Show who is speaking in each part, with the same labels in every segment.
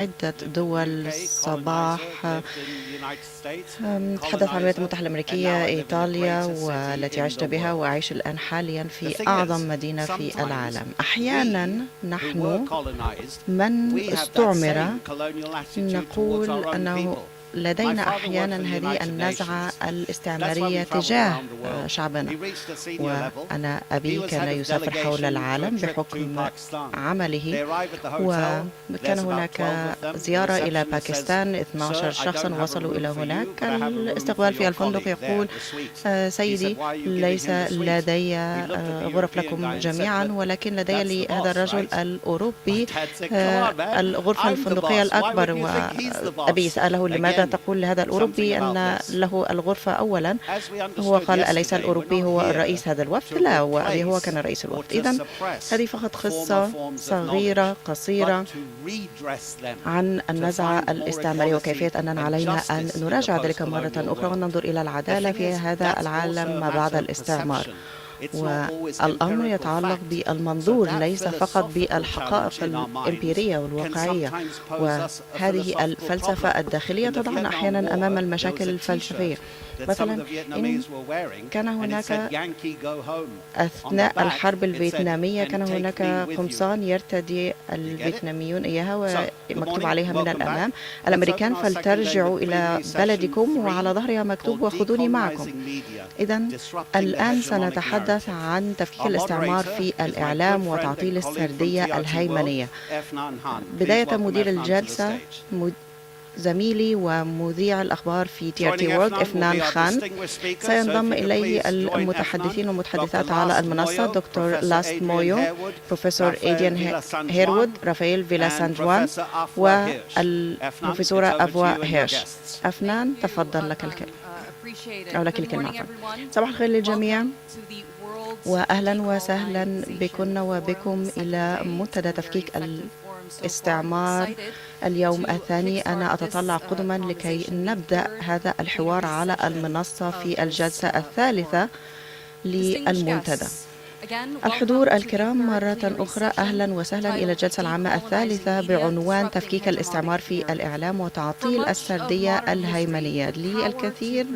Speaker 1: عدة دول صباح تحدث عن الولايات المتحدة الأمريكية، إيطاليا، والتي عشت بها وأعيش الآن حاليا في أعظم مدينة في العالم. أحيانا نحن من استعمر نقول أنه لدينا أحيانا هذه النزعة الاستعمارية تجاه شعبنا. وأنا أبي كان يسافر حول العالم بحكم عمله، وكان هناك زيارة إلى باكستان. 12 شخصا وصلوا إلى هناك. الاستقبال في الفندق يقول: سيدي، ليس لدي غرف لكم جميعا، ولكن لدي لهذا الرجل الأوروبي الغرفة الفندقية الأكبر. وأبي سأله: لماذا تقول لهذا الأوروبي أن له الغرفة أولا؟ هو قال: أليس الأوروبي هو الرئيس هذا الوفد؟ لا، وأبي هو كان رئيس الوفد. إذن هذه فقط قصة صغيرة قصيرة عن النزعة الاستعمارية وكيفية أننا علينا أن نراجع ذلك مرة أخرى وننظر إلى العدالة في هذا العالم ما بعد الاستعمار. والأمر يتعلق بالمنظور، ليس فقط بالحقائق الإمبيرية والواقعية. وهذه الفلسفة الداخلية تضعنا أحيانا أمام المشاكل الفلسفية. مثلا إن كان هناك أثناء الحرب الفيتنامية كان هناك قمصان يرتدي الفيتناميون إياها ومكتوب عليها من الأمام: الأمريكان فلترجعوا إلى بلدكم، وعلى ظهرها مكتوب: وخذوني معكم. إذن الآن سنتحدث عن تفكيك الاستعمار في الإعلام وتعطيل السردية الهيمنية. بداية مدير الجلسة زميلي ومذيع الأخبار في TRT وورلد إفنان خان. سينضم إليه المتحدثين والمتحدثات على المنصة: دكتور لاست مويو، بروفيسور إيديان هيرود، رافائيل فيلاسانجوان، والبروفيسورة أفوا هيرش. أفنان، تفضل، لك الكلمة. صباح الخير للجميع، وأهلا وسهلا بكن وبكم إلى منتدى تفكيك الاستعمار اليوم الثاني. أنا أتطلع قدما لكي نبدأ هذا الحوار على المنصة في الجلسة الثالثة للمنتدى. الحضور الكرام، مرة أخرى أهلا وسهلا إلى الجلسة العامة الثالثة بعنوان تفكيك الاستعمار في الإعلام وتعطيل السردية الهيمنية. للكثير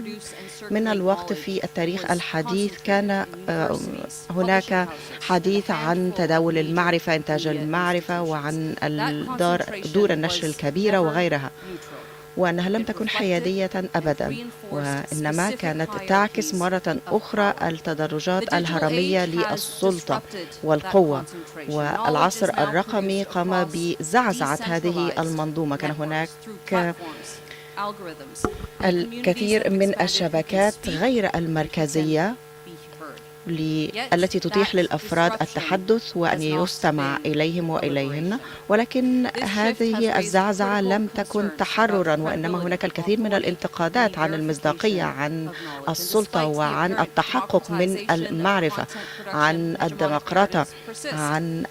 Speaker 1: من الوقت في التاريخ الحديث كان هناك حديث عن تداول المعرفة، إنتاج المعرفة، وعن دور النشر الكبيرة وغيرها، وأنها لم تكن حيادية أبدا، وإنما كانت تعكس مرة أخرى التدرجات الهرمية للسلطة والقوة. والعصر الرقمي قام بزعزعة هذه المنظومة. كان هناك الكثير من الشبكات غير المركزية التي تتيح للأفراد التحدث وأن يستمع إليهم وإليهن، ولكن هذه الزعزعة لم تكن تحررا، وإنما هناك الكثير من الانتقادات عن المصداقية، عن السلطة، وعن التحقق من المعرفة، عن الديمقراطية، عن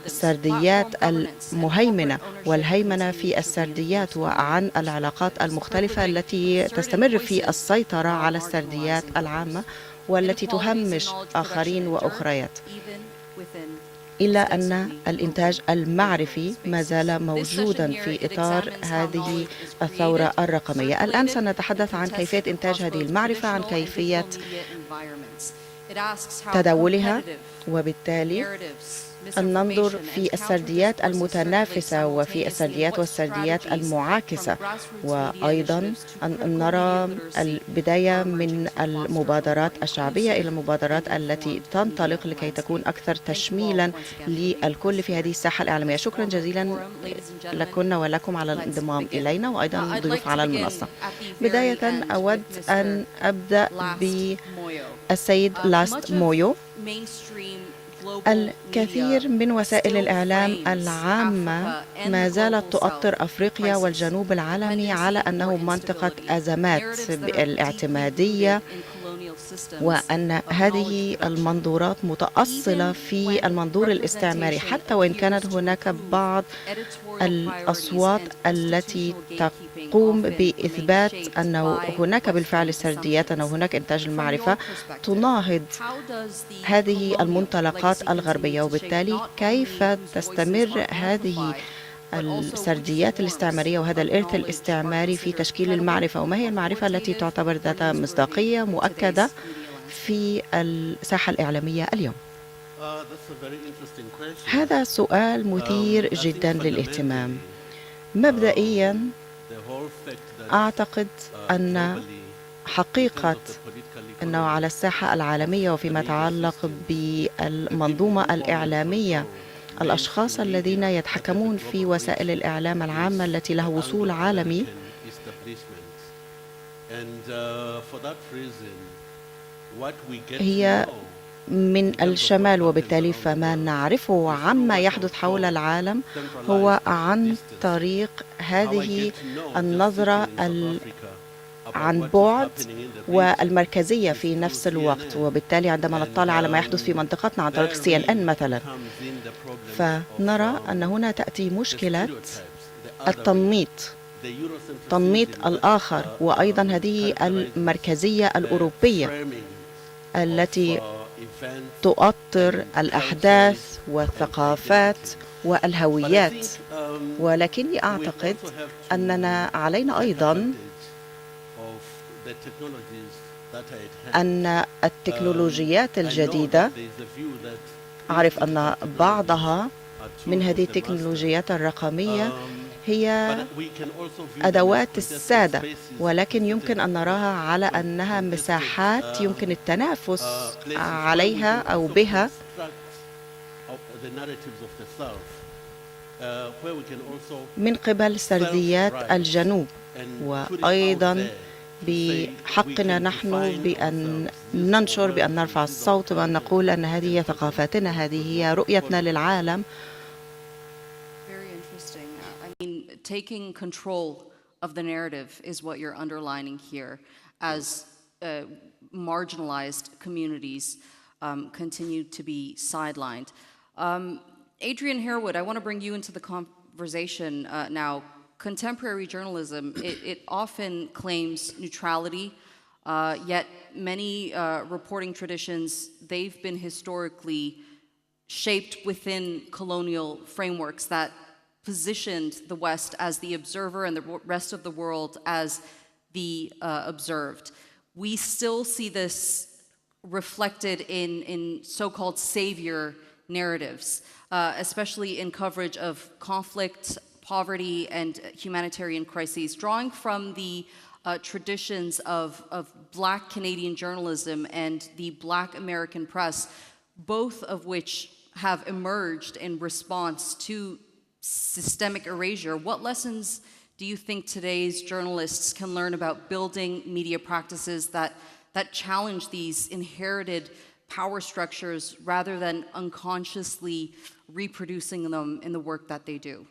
Speaker 1: السرديات المهيمنة والهيمنة في السرديات، وعن العلاقات المختلفة التي تستمر في السيطرة على السرديات العامة والتي تهمش آخرين وأخريات، إلا أن الإنتاج المعرفي ما زال موجودا في إطار هذه الثورة الرقمية. الآن سنتحدث عن كيفية إنتاج هذه المعرفة، عن كيفية تداولها، وبالتالي أن ننظر في السرديات المتنافسة وفي السرديات والسرديات المعاكسة، وأيضا أن نرى البداية من المبادرات الشعبية إلى المبادرات التي تنطلق لكي تكون أكثر تشميلا للكل في هذه الساحة الإعلامية. شكرا جزيلا لكن ولكم على الانضمام إلينا، وأيضا الضيوف على المنصة. بداية أود أن أبدأ بالسيد لاست مويو. الكثير من وسائل الإعلام العامة ما زالت تؤطر أفريقيا والجنوب العالمي على أنه منطقة أزمات الاعتمادية، وأن هذه المنظورات متأصلة في المنظور الاستعماري، حتى وإن كانت هناك بعض الأصوات التي تقوم بإثبات أنه هناك بالفعل سرديات، أنه هناك إنتاج المعرفة، تناهض هذه المنطلقات الغربية. وبالتالي كيف تستمر هذه السرديات الاستعمارية وهذا الإرث الاستعماري في تشكيل المعرفة، وما هي المعرفة التي تعتبر ذات مصداقية مؤكدة في الساحة الإعلامية اليوم؟ هذا سؤال مثير جدا للاهتمام. مبدئيا أعتقد أن حقيقة أنه على الساحة العالمية وفيما يتعلق بالمنظومة الإعلامية الأشخاص الذين يتحكمون في وسائل الإعلام العامة التي لها وصول عالمي هي من الشمال، وبالتالي فما نعرفه عما يحدث حول العالم هو عن طريق هذه النظرة عن بعد والمركزية في نفس الوقت. وبالتالي عندما نطلع على ما يحدث في منطقتنا عن طريق CNN مثلا، فنرى أن هنا تأتي مشكلة تنميط الآخر، وأيضا هذه المركزية الأوروبية التي تؤطر الأحداث والثقافات والهويات. ولكني أعتقد أننا علينا أيضا أن التكنولوجيات الجديدة، أعرف أن بعضها من هذه التكنولوجيات الرقمية هي أدوات السادة، ولكن يمكن أن نراها على أنها مساحات يمكن التنافس عليها أو بها من قبل سرديات الجنوب. وأيضا بحقنا نحن بأن ننشر، بأن نرفع الصوت، بأن نقول أن هذه هي ثقافتنا، هذه هي رؤيتنا للعالم.
Speaker 2: Taking control of the narrative is what you're underlining here as marginalized communities continue to be sidelined. Adrian Harewood, I want to bring you into the conversation now. Contemporary journalism, it often claims neutrality, yet many reporting traditions, they've been historically shaped within colonial frameworks that positioned the West as the observer and the rest of the world as the observed. We still see this reflected in so-called savior narratives, especially in coverage of conflict, poverty, and humanitarian crises, drawing from the traditions of Black Canadian journalism and the Black American press, both of which have emerged in response to systemic erasure. What lessons do you think today's journalists can learn about building media practices that challenge these inherited power structures rather than unconsciously reproducing them in the work that they do?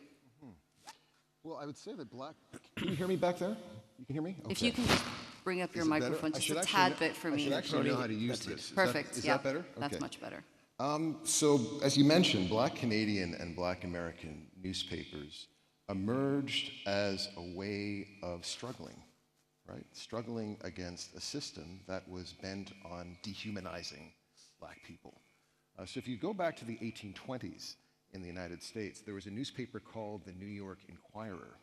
Speaker 3: Well, I would say that can you hear me back there? You can hear me? Okay.
Speaker 2: If you can just bring up your microphone just a tad bit for me.
Speaker 3: I should actually know how to use this.
Speaker 2: Perfect.
Speaker 3: Is that better? Okay.
Speaker 2: That's much better.
Speaker 3: So, as you mentioned, Black Canadian and Black American newspapers emerged as a way of struggling, right? Struggling against a system that was bent on dehumanizing Black people. So if you go back to the 1820s in the United States, there was a newspaper called the New York Inquirer.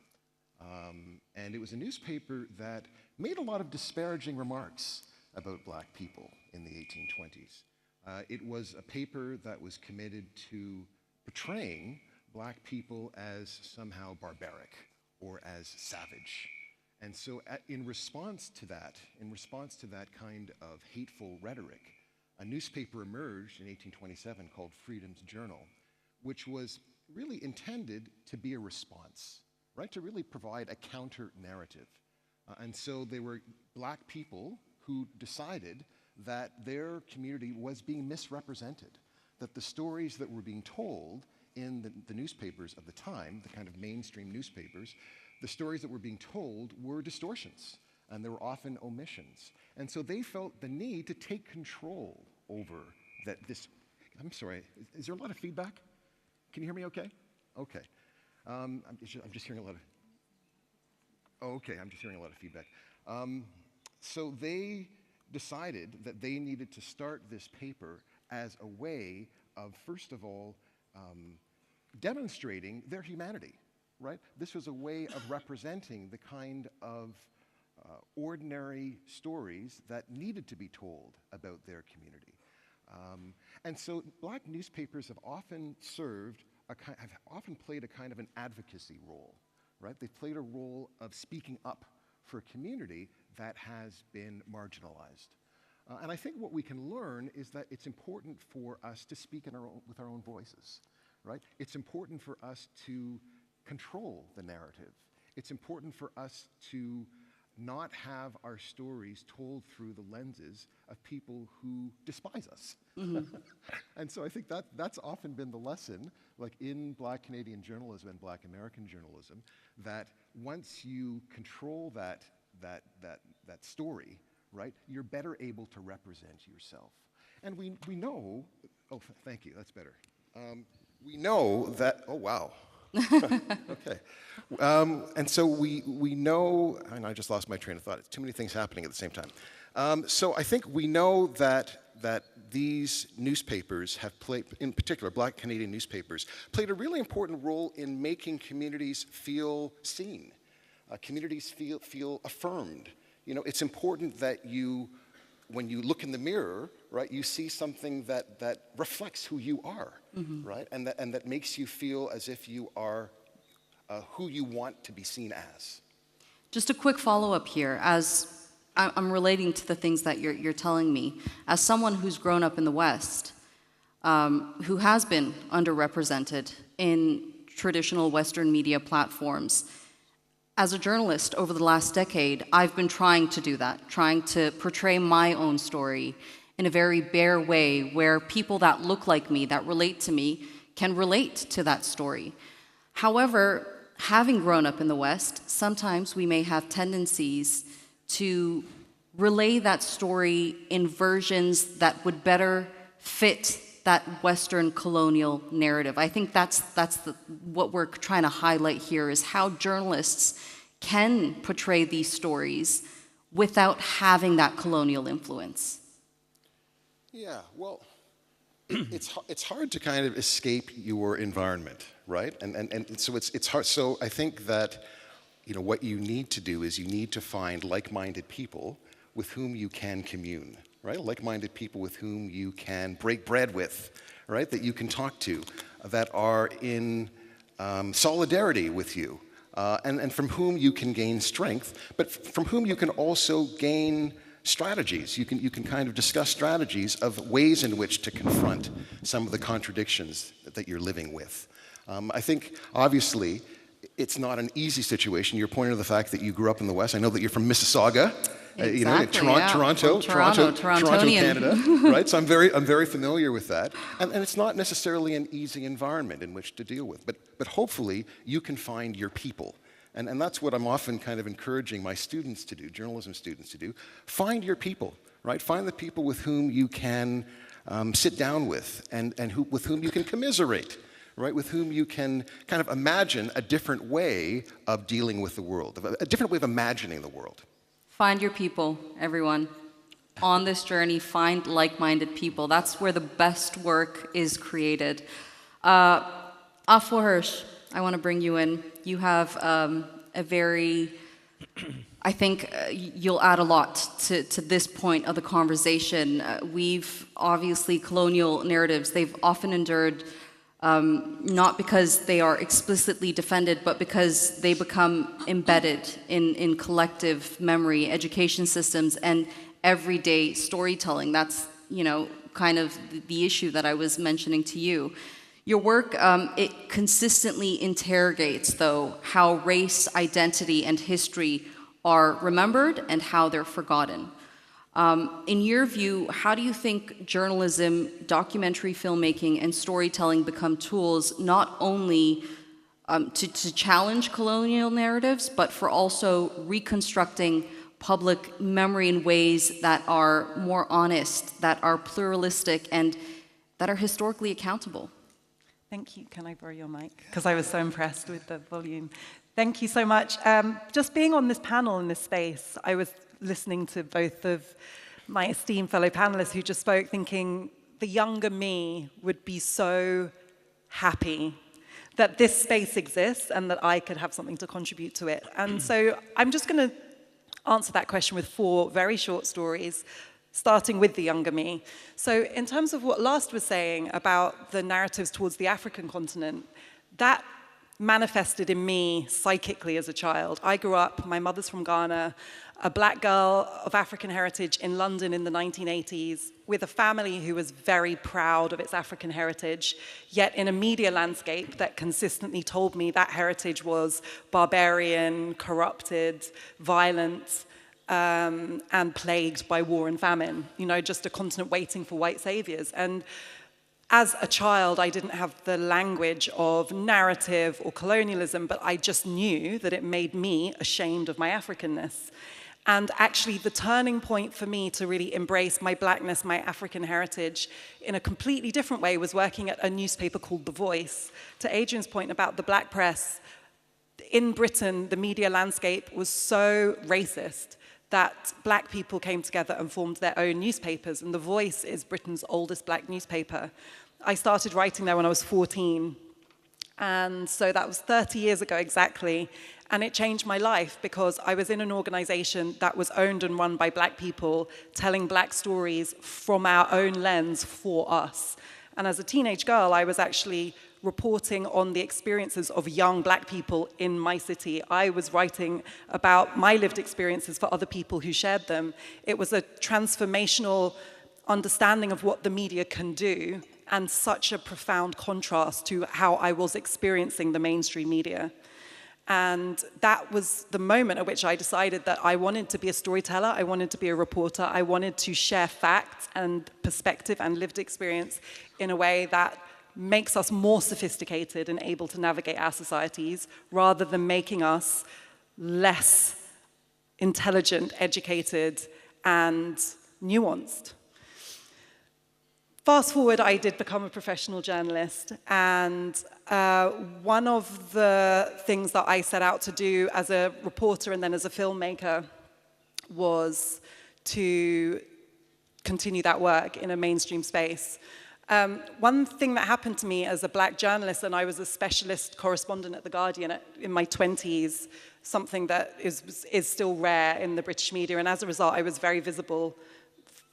Speaker 3: And it was a newspaper that made a lot of disparaging remarks about Black people in the 1820s. It was a paper that was committed to portraying Black people as somehow barbaric or as savage. And so in response to that kind of hateful rhetoric, a newspaper emerged in 1827 called Freedom's Journal, which was really intended to be a response, right? To really provide a counter-narrative. And so they were Black people who decided that their community was being misrepresented, that the stories that were being told in the newspapers of the time, the kind of mainstream newspapers, the stories that were being told were distortions, and there were often omissions. And so they felt the need to take control over this. I'm sorry, is there a lot of feedback? Can you hear me okay? Okay. I'm just hearing a lot of, I'm just hearing a lot of feedback. So they decided that they needed to start this paper as a way of, first of all, demonstrating their humanity, right? This was a way of representing the kind of ordinary stories that needed to be told about their community. And so Black newspapers have often played a kind of an advocacy role, right? They've played a role of speaking up for a community that has been marginalized. And I think what we can learn is that it's important for us to speak with our own voices, right? It's important for us to control the narrative. It's important for us to not have our stories told through the lenses of people who despise us. And so I think that's often been the lesson, like in Black Canadian journalism and Black American journalism, that once you control that story, right, you're better able to represent yourself. And we know, oh, thank you, that's better. We know that, oh, wow. Okay. And so we know, and I just lost my train of thought. It's too many things happening at the same time. So I think we know that these newspapers have played, in particular Black Canadian newspapers, played a really important role in making communities feel seen. Communities feel affirmed. You know, it's important that when you look in the mirror, right, you see something that reflects who you are, right, and that makes you feel as if you are who you want to be seen as.
Speaker 2: Just a quick follow-up here, as I'm relating to the things that you're telling me. As someone who's grown up in the West, who has been underrepresented in traditional Western media platforms, as a journalist over the last decade, I've been trying to do that, trying to portray my own story in a very bare way where people that look like me, that relate to me, can relate to that story. However, having grown up in the West, sometimes we may have tendencies to relay that story in versions that would better fit that Western colonial narrative. I think that's what we're trying to highlight here, is how journalists can portray these stories without having that colonial influence.
Speaker 3: Yeah, well, it's hard to kind of escape your environment, right? And so it's hard. So I think that, you know, what you need to do is you need to find like-minded people with whom you can commune, right? Like-minded people with whom you can break bread with, right? That you can talk to, that are in solidarity with you, and from whom you can gain strength, but from whom you can also gain strategies. You can kind of discuss strategies of ways in which to confront some of the contradictions that you're living with. I think, obviously, it's not an easy situation. You're pointing to the fact that you grew up in the West. I know that you're from Mississauga.
Speaker 2: Exactly,
Speaker 3: you know, Toronto, Canada, right? So I'm very familiar with that, and it's not necessarily an easy environment in which to deal with. But hopefully you can find your people, and that's what I'm often kind of encouraging my students to do, journalism students to do. Find your people, right? Find the people with whom you can sit down with, and with whom you can commiserate, right? With whom you can kind of imagine a different way of dealing with the world, a different way of imagining the world.
Speaker 2: Find your people, everyone. On this journey, find like-minded people. That's where the best work is created. Afua Hirsch, I want to bring you in. You have a very, I think you'll add a lot to this point of the conversation. We've obviously, colonial narratives, they've often endured not because they are explicitly defended, but because they become embedded in collective memory, education systems, and everyday storytelling. That's, you know, kind of the issue that I was mentioning to you. Your work, it consistently interrogates, though, how race, identity, and history are remembered and how they're forgotten. In your view, how do you think journalism, documentary filmmaking, and storytelling become tools not only to challenge colonial narratives, but for also reconstructing public memory in ways that are more honest, that are pluralistic, and that are historically accountable?
Speaker 4: Thank you. Can I borrow your mic? Because I was so impressed with the volume. Thank you so much. Just being on this panel in this space, I was listening to both of my esteemed fellow panelists who just spoke, thinking the younger me would be so happy that this space exists and that I could have something to contribute to it. And so I'm just going to answer that question with 4 very short stories, starting with the younger me. So in terms of what Last was saying about the narratives towards the African continent, that manifested in me psychically as a child. I grew up, my mother's from Ghana, a black girl of African heritage in London in the 1980s, with a family who was very proud of its African heritage, yet in a media landscape that consistently told me that heritage was barbarian, corrupted, violent, and plagued by war and famine. You know, just a continent waiting for white saviors. And as a child, I didn't have the language of narrative or colonialism, but I just knew that it made me ashamed of my Africanness. And actually, the turning point for me to really embrace my blackness, my African heritage, in a completely different way was working at a newspaper called The Voice. To Adrian's point about the black press, in Britain, the media landscape was so racist that black people came together and formed their own newspapers, and The Voice is Britain's oldest black newspaper. I started writing there when I was 14, and so that was 30 years ago exactly, and it changed my life because I was in an organization that was owned and run by black people, telling black stories from our own lens for us. And as a teenage girl, I was actually reporting on the experiences of young black people in my city. I was writing about my lived experiences for other people who shared them. It was a transformational understanding of what the media can do, and such a profound contrast to how I was experiencing the mainstream media. And that was the moment at which I decided that I wanted to be a storyteller, I wanted to be a reporter, I wanted to share facts and perspective and lived experience in a way that makes us more sophisticated and able to navigate our societies, rather than making us less intelligent, educated, and nuanced. Fast forward, I did become a professional journalist, and one of the things that I set out to do as a reporter and then as a filmmaker was to continue that work in a mainstream space. One thing that happened to me as a black journalist, and I was a specialist correspondent at The Guardian in my 20s, something that is still rare in the British media, and as a result, I was very visible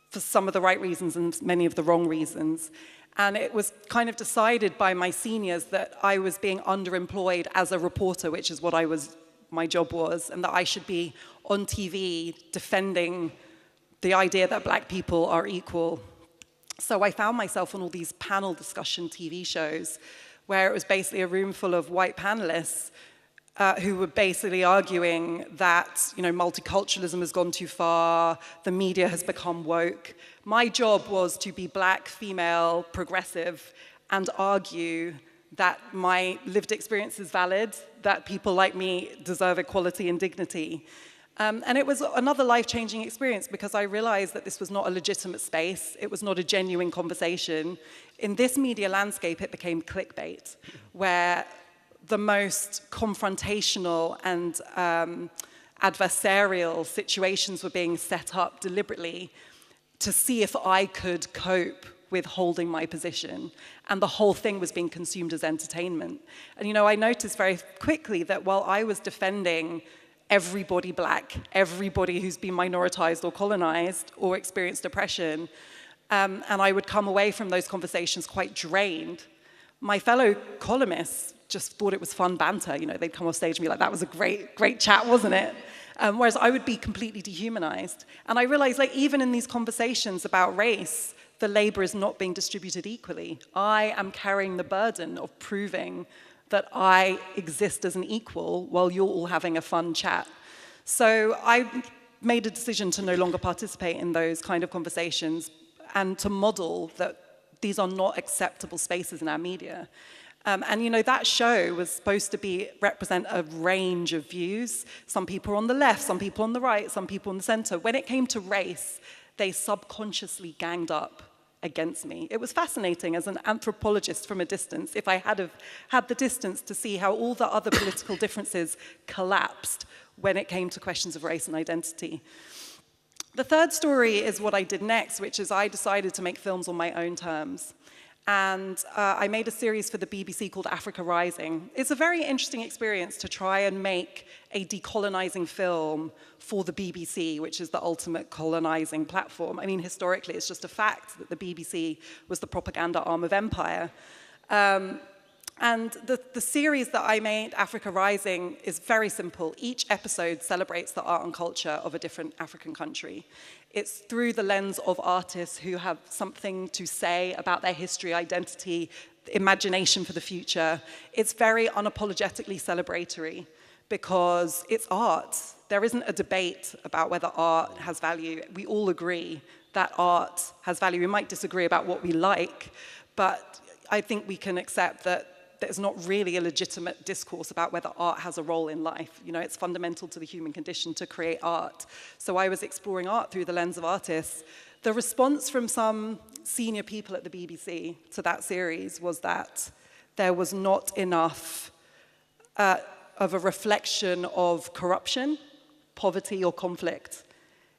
Speaker 4: for some of the right reasons and many of the wrong reasons. And it was kind of decided by my seniors that I was being underemployed as a reporter, which is what my job was, and that I should be on TV defending the idea that black people are equal. So I found myself on all these panel discussion TV shows where it was basically a room full of white panelists who were basically arguing that, multiculturalism has gone too far, the media has become woke. My job was to be black, female, progressive, and argue that my lived experience is valid, that people like me deserve equality and dignity. And it was another life-changing experience because I realized that this was not a legitimate space, it was not a genuine conversation. In this media landscape, it became clickbait, where the most confrontational and adversarial situations were being set up deliberately to see if I could cope with holding my position. And the whole thing was being consumed as entertainment. And I noticed very quickly that while I was defending everybody black, everybody who's been minoritized or colonized or experienced oppression, and I would come away from those conversations quite drained, my fellow columnists just thought it was fun banter. They'd come off stage and be like, that was a great chat, wasn't it? Whereas I would be completely dehumanized. And I realized, even in these conversations about race, the labor is not being distributed equally. I am carrying the burden of proving that I exist as an equal while you're all having a fun chat. So I made a decision to no longer participate in those kind of conversations and to model that these are not acceptable spaces in our media. And that show was supposed to represent a range of views. Some people on the left, some people on the right, some people in the center. When it came to race, they subconsciously ganged up against me. It was fascinating as an anthropologist from a distance, if I had the distance to see how all the other political differences collapsed when it came to questions of race and identity. The third story is what I did next, which is I decided to make films on my own terms. And I made a series for the BBC called Africa Rising. It's a very interesting experience to try and make a decolonizing film for the BBC, which is the ultimate colonizing platform. I mean, historically, it's just a fact that the BBC was the propaganda arm of empire. And the series that I made, Africa Rising, is very simple. Each episode celebrates the art and culture of a different African country. It's through the lens of artists who have something to say about their history, identity, imagination for the future. It's very unapologetically celebratory because it's art. There isn't a debate about whether art has value. We all agree that art has value. We might disagree about what we like, but I think we can accept that there's not really a legitimate discourse about whether art has a role in life. You know, it's fundamental to the human condition to create art. So I was exploring art through the lens of artists. The response from some senior people at the BBC to that series was that there was not enough of a reflection of corruption, poverty, or conflict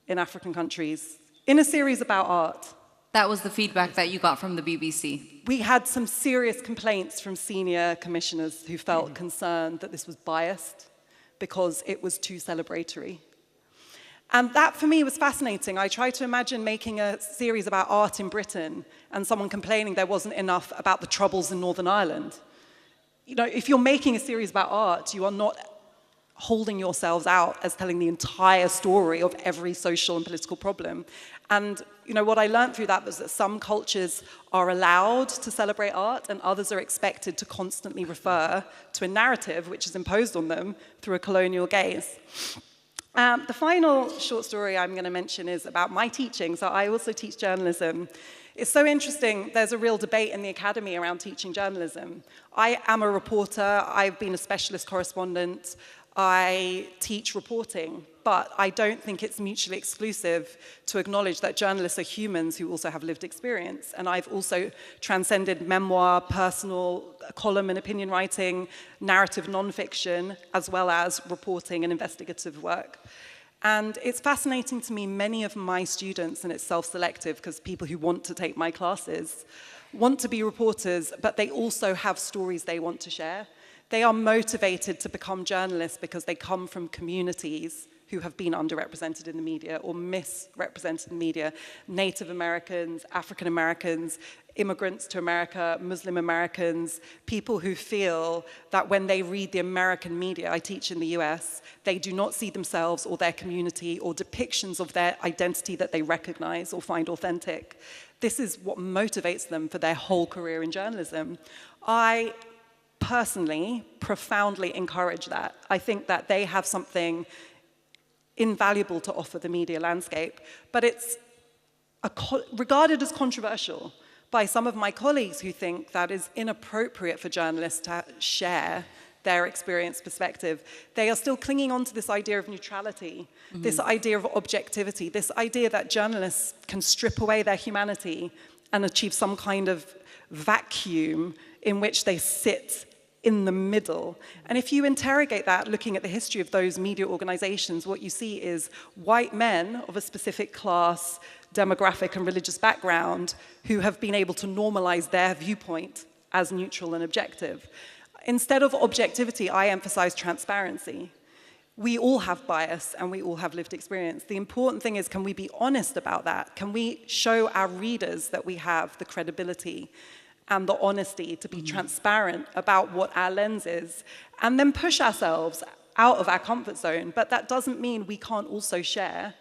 Speaker 4: in African countries in a series about art.
Speaker 2: That was the feedback that you got from the BBC.
Speaker 4: We had some serious complaints from senior commissioners who felt concerned that this was biased because it was too celebratory. And that, for me, was fascinating. I tried to imagine making a series about art in Britain and someone complaining there wasn't enough about the Troubles in Northern Ireland. You know, if you're making a series about art, you are not holding yourselves out as telling the entire story of every social and political problem. And you know, what I learned through that was that some cultures are allowed to celebrate art and others are expected to constantly refer to a narrative which is imposed on them through a colonial gaze. The final short story I'm going to mention is about my teaching. So I also teach journalism. It's so interesting. There's a real debate in the academy around teaching journalism. I am a reporter. I've been a specialist correspondent. I teach reporting, but I don't think it's mutually exclusive to acknowledge that journalists are humans who also have lived experience. And I've also transcended memoir, personal, column and opinion writing, narrative nonfiction, as well as reporting and investigative work. And it's fascinating to me, many of my students, and it's self-selective because people who want to take my classes want to be reporters, but they also have stories they want to share. They are motivated to become journalists because they come from communities who have been underrepresented in the media or misrepresented in the media. Native Americans, African Americans, immigrants to America, Muslim Americans, people who feel that when they read the American media, I teach in the US, they do not see themselves or their community or depictions of their identity that they recognize or find authentic. This is what motivates them for their whole career in journalism. I personally profoundly encourage that. I think that they have something invaluable to offer the media landscape, but it's regarded as controversial by some of my colleagues who think that is inappropriate for journalists to share their experience perspective. They are still clinging on to this idea of neutrality, this idea of objectivity, this idea that journalists can strip away their humanity and achieve some kind of vacuum in which they sit in the middle. And if you interrogate that, looking at the history of those media organizations, what you see is white men of a specific class, demographic, and religious background who have been able to normalize their viewpoint as neutral and objective. Instead of objectivity, I emphasize transparency. We all have bias and we all have lived experience. The important thing is, can we be honest about that? Can we show our readers that we have the credibility and the honesty to be transparent about what our lens is, and then push ourselves out of our comfort zone? But that doesn't mean we can't also share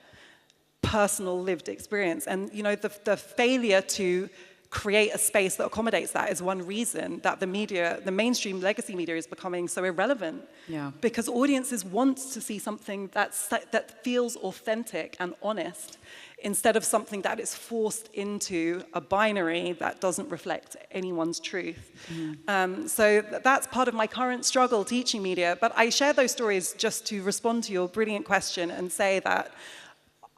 Speaker 4: personal lived experience. And you know, the failure to create a space that accommodates that is one reason that the media, the mainstream legacy media, is becoming so irrelevant. Yeah. Because audiences want to see something that feels authentic and honest, instead of something that is forced into a binary that doesn't reflect anyone's truth. So that's part of my current struggle teaching media. But I share those stories just to respond to your brilliant question and say that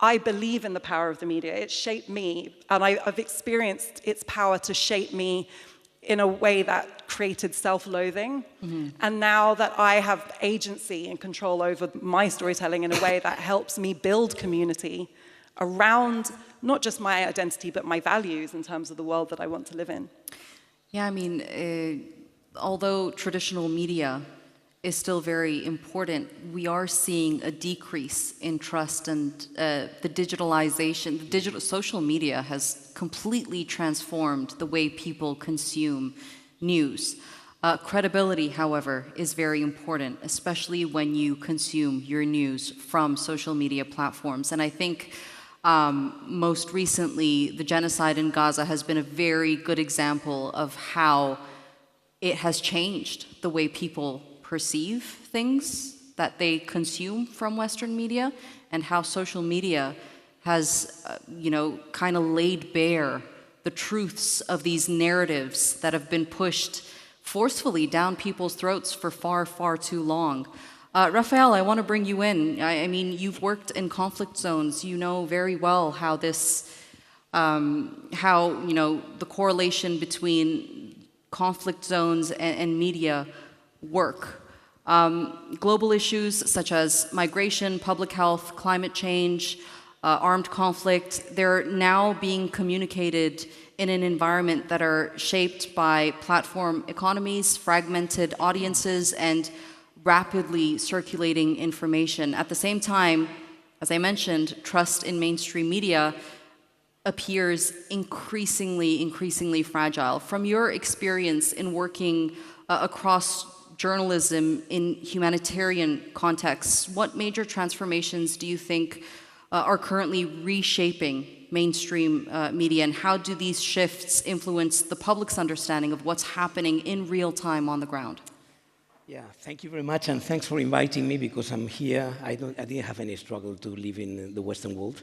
Speaker 4: I believe in the power of the media. It shaped me, and I've experienced its power to shape me in a way that created self-loathing. And now that I have agency and control over my storytelling in a way that helps me build community around not just my identity, but my values in terms of the world that I want to live in.
Speaker 2: Yeah, I mean, although traditional media is still very important, we are seeing a decrease in trust, and the digitalization, the digital social media has completely transformed the way people consume news. Credibility, however, is very important, especially when you consume your news from social media platforms. And I think most recently, the genocide in Gaza has been a very good example of how it has changed the way people perceive things that they consume from Western media, and how social media has, kind of laid bare the truths of these narratives that have been pushed forcefully down people's throats for far, far too long. Rafael, I want to bring you in. I mean, you've worked in conflict zones. You know very well how this, the correlation between conflict zones and media work. Global issues such as migration, public health, climate change, armed conflict, they're now being communicated in an environment that are shaped by platform economies, fragmented audiences, and rapidly circulating information. At the same time, as I mentioned, trust in mainstream media appears increasingly fragile. From your experience in working across journalism in humanitarian contexts, what major transformations do you think are currently reshaping mainstream media, and how do these shifts influence the public's understanding of what's happening in real time on the ground?
Speaker 5: Yeah, thank you very much, and thanks for inviting me, because I'm here. I didn't have any struggle to live in the Western world.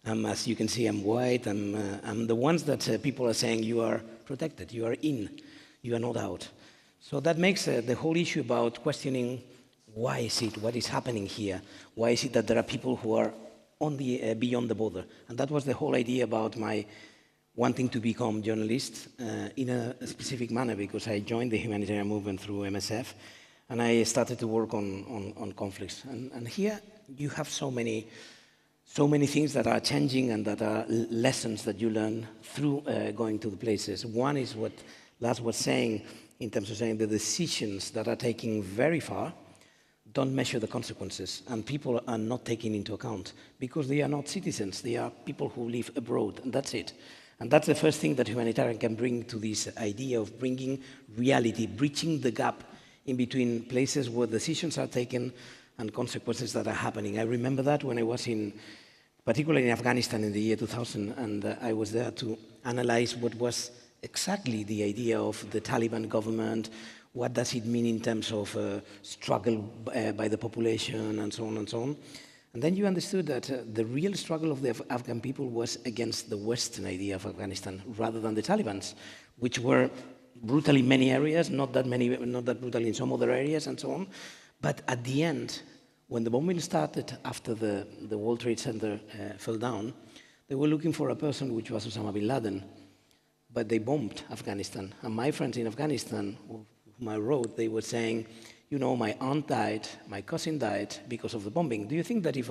Speaker 5: As you can see, I'm white. I'm the ones that people are saying you are protected, you are in, you are not out. So that makes the whole issue about questioning why is it, what is happening here, why is it that there are people who are on the beyond the border, and that was the whole idea about my wanting to become journalist in a specific manner, because I joined the humanitarian movement through MSF, and I started to work on conflicts. And here you have so many things that are changing, and that are lessons that you learn through going to the places. One is what Lars was saying, in terms of saying the decisions that are taking very far don't measure the consequences, and people are not taken into account, because they are not citizens, they are people who live abroad, and that's it. And that's the first thing that humanitarian can bring to this idea of bringing reality, bridging the gap in between places where decisions are taken and consequences that are happening. I remember that when I was particularly in Afghanistan in the year 2000, and I was there to analyze what was exactly the idea of the Taliban government, what does it mean in terms of struggle by the population, and so on and so on. And then you understood that the real struggle of the Afghan people was against the Western idea of Afghanistan, rather than the Taliban's, which were brutal in many areas, not that brutal in some other areas, and so on. But at the end, when the bombing started after the World Trade Center fell down, they were looking for a person which was Osama bin Laden, but they bombed Afghanistan. And my friends in Afghanistan, whom I wrote, they were saying, you know, my aunt died, my cousin died because of the bombing. Do you think that if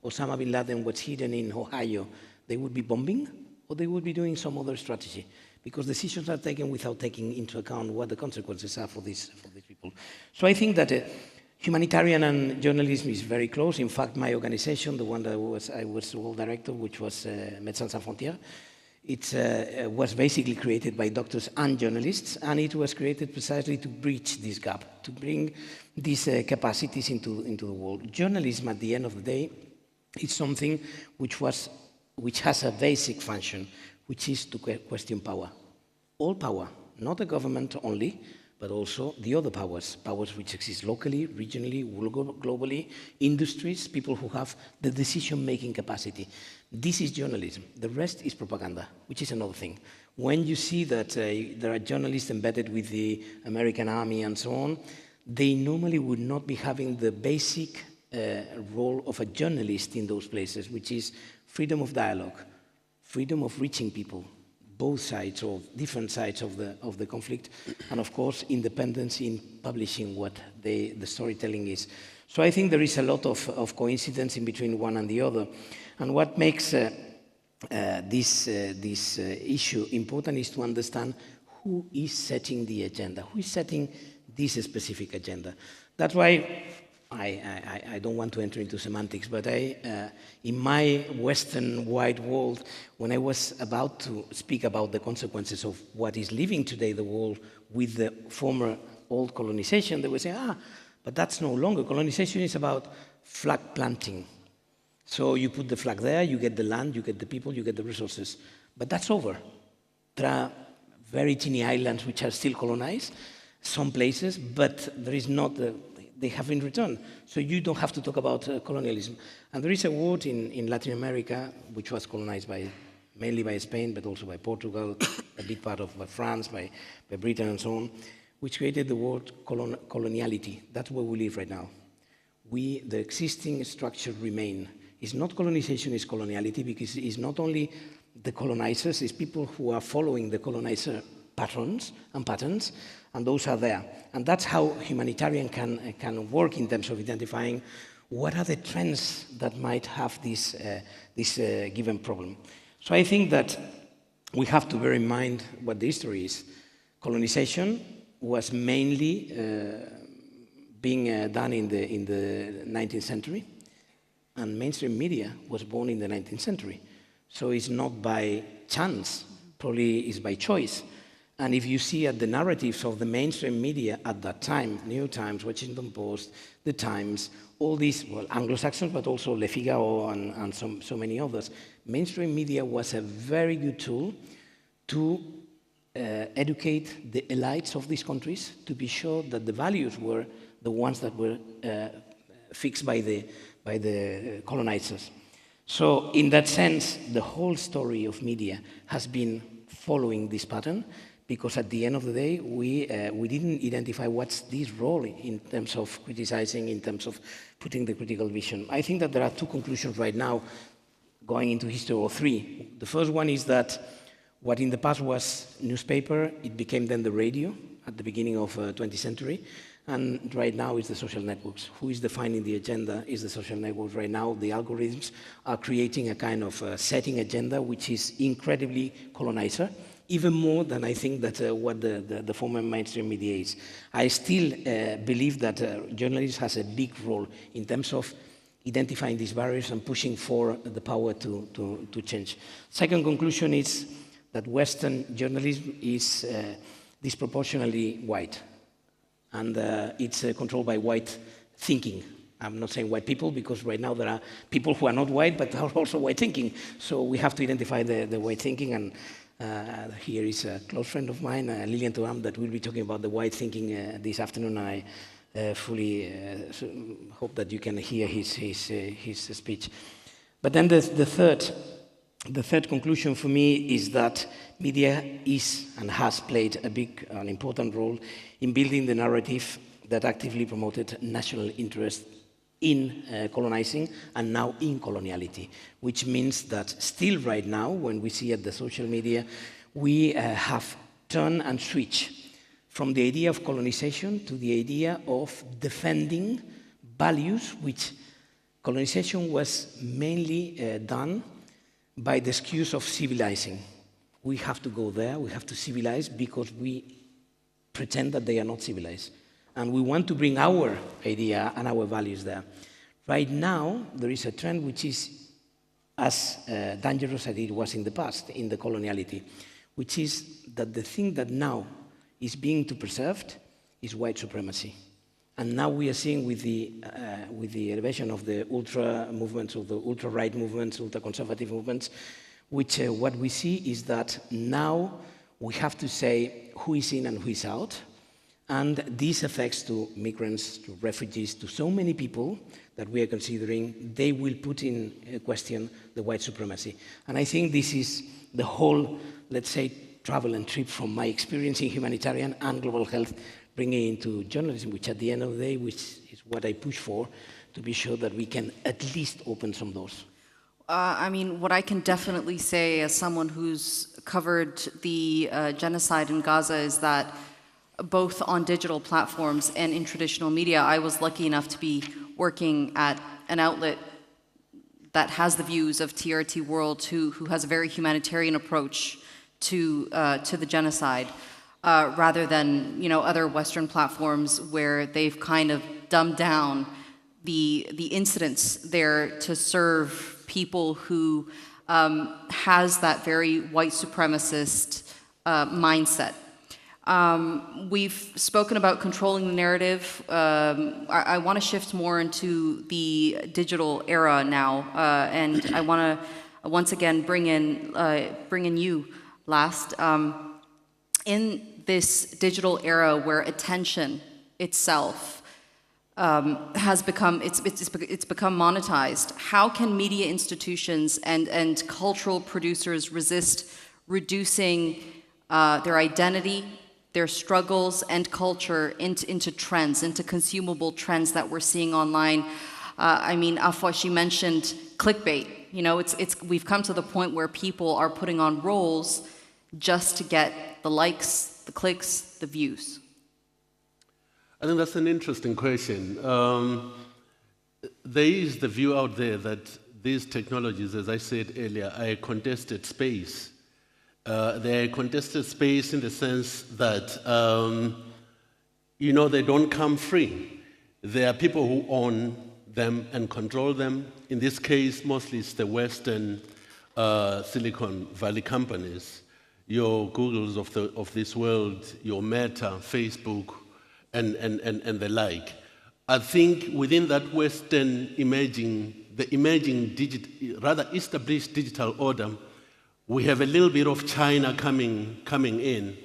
Speaker 5: Osama bin Laden was hidden in Ohio, they would be bombing, or they would be doing some other strategy? Because decisions are taken without taking into account what the consequences are for these people. So I think that humanitarian and journalism is very close. In fact, my organization, the one that I was world director, which was Médecins Sans Frontières, it was basically created by doctors and journalists, and it was created precisely to bridge this gap, to bring these capacities into the world. Journalism, at the end of the day, is something which has a basic function, which is to question power. All power, not the government only, but also the other powers which exist locally, regionally, globally, industries, people who have the decision-making capacity. This is journalism. The rest is propaganda, which is another thing. When you see that there are journalists embedded with the American army and so on, they normally would not be having the basic role of a journalist in those places, which is freedom of dialogue, freedom of reaching people, both sides or different sides of the conflict, and of course independence in publishing what the storytelling is. So I think there is a lot of coincidence in between one and the other, and what makes this issue important is to understand who is setting the agenda, who is setting this specific agenda. That's why I don't want to enter into semantics, but in my Western wide world, when I was about to speak about the consequences of what is living today the world with the former old colonization, they would say, but that's no longer. Colonization is about flag planting. So you put the flag there, you get the land, you get the people, you get the resources. But that's over. There are very teeny islands which are still colonized, some places, but there is not, they haven't returned. So you don't have to talk about colonialism. And there is a word in Latin America, which was colonized mainly by Spain, but also by Portugal, a big part of France, by Britain and so on, which created the word coloniality. That's where we live right now. The existing structure remain. It's not colonization, it's coloniality, because it's not only the colonizers, it's people who are following the colonizer patterns, and those are there. And that's how humanitarian can work in terms of identifying what are the trends that might have this given problem. So I think that we have to bear in mind what the history is. Colonization was mainly being done in the 19th century, and mainstream media was born in the 19th century. So it's not by chance, probably it's by choice. And if you see at the narratives of the mainstream media at that time, New York Times, Washington Post, The Times, all these, well, Anglo-Saxons, but also Le Figaro and so many others, mainstream media was a very good tool to educate the elites of these countries to be sure that the values were the ones that were fixed by the colonizers. So in that sense, the whole story of media has been following this pattern, because at the end of the day, we didn't identify what's this role in terms of criticizing, in terms of putting the critical vision. I think that there are two conclusions right now going into history, or three. The first one is that what in the past was newspaper, it became then the radio at the beginning of 20th century. And right now it's the social networks. Who is defining the agenda is the social networks. Right now the algorithms are creating a kind of setting agenda which is incredibly colonizer, even more than I think that what the former mainstream media is. I still believe that journalism has a big role in terms of identifying these barriers and pushing for the power to change. Second conclusion is that Western journalism is disproportionately white. And it's controlled by white thinking. I'm not saying white people, because right now there are people who are not white, but are also white thinking. So we have to identify the white thinking, and here is a close friend of mine, Lilian Thuram, that will be talking about the white thinking this afternoon. I fully hope that you can hear his speech. But then the third conclusion for me is that media is and has played an important role in building the narrative that actively promoted national interest in colonizing and now in coloniality, which means that still right now, when we see at the social media, we have turned and switched from the idea of colonization to the idea of defending values, which colonization was mainly done by the excuse of civilizing. We have to go there, we have to civilize, because we pretend that they are not civilized. And we want to bring our idea and our values there. Right now, there is a trend which is as dangerous as it was in the past, in the coloniality, which is that the thing that now is being preserved is white supremacy. And now we are seeing with the elevation of the ultra movements, of the ultra-right movements, ultra-conservative movements, which what we see is that now we have to say who is in and who is out. And this affects to migrants, to refugees, to so many people that we are considering, they will put in question the white supremacy. And I think this is the whole, let's say, travel and trip from my experience in humanitarian and global health, bringing into journalism, which at the end of the day, which is what I push for, to be sure that we can at least open some doors.
Speaker 2: I mean, what I can definitely say as someone who's covered the genocide in Gaza is that both on digital platforms and in traditional media, I was lucky enough to be working at an outlet that has the views of TRT World, who has a very humanitarian approach to the genocide. rather than, other Western platforms where they've kind of dumbed down the incidents there to serve people who has that very white supremacist mindset. We've spoken about controlling the narrative. I want to shift more into the digital era now, and I want to once again bring in you last. In this digital era where attention itself has become it's become monetized, how can media institutions and cultural producers resist reducing their identity, their struggles and culture into trends, into consumable trends that we're seeing online? Afua, she mentioned clickbait. We've come to the point where people are putting on roles just to get the likes, the clicks, the views.
Speaker 6: I think that's an interesting question. There is the view out there that these technologies, as I said earlier, are a contested space. They're a contested space in the sense that, they don't come free. There are people who own them and control them. In this case, mostly it's the Western Silicon Valley companies, your Googles of this world, your Meta, Facebook, and the like. I think within that Western rather established digital order, we have a little bit of China coming in,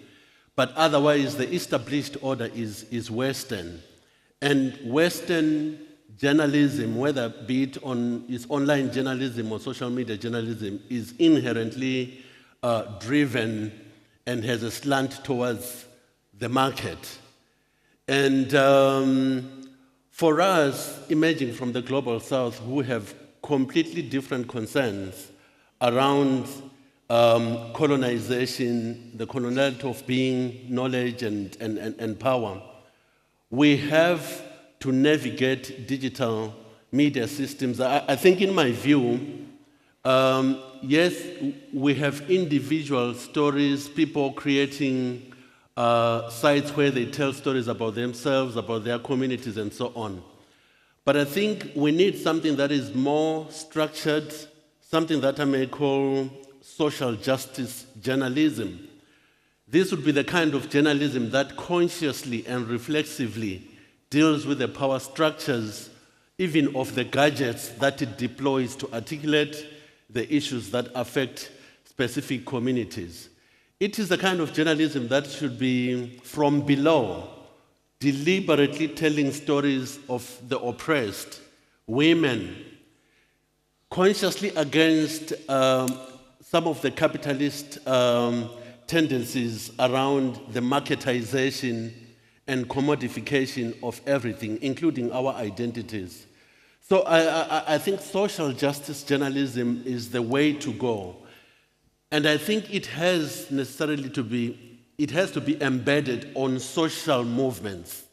Speaker 6: but otherwise the established order is Western. And Western journalism, whether be it is online journalism or social media journalism, is inherently driven and has a slant towards the market. And for us, emerging from the Global South, who have completely different concerns around colonization, the coloniality of being, knowledge and power, we have to navigate digital media systems. I think in my view, yes, we have individual stories, people creating sites where they tell stories about themselves, about their communities, and so on. But I think we need something that is more structured, something that I may call social justice journalism. This would be the kind of journalism that consciously and reflexively deals with the power structures, even of the gadgets that it deploys to articulate the issues that affect specific communities. It is the kind of journalism that should be from below, deliberately telling stories of the oppressed, women, consciously against some of the capitalist tendencies around the marketization and commodification of everything, including our identities. So I think social justice journalism is the way to go. And I think it has to be embedded on social movements,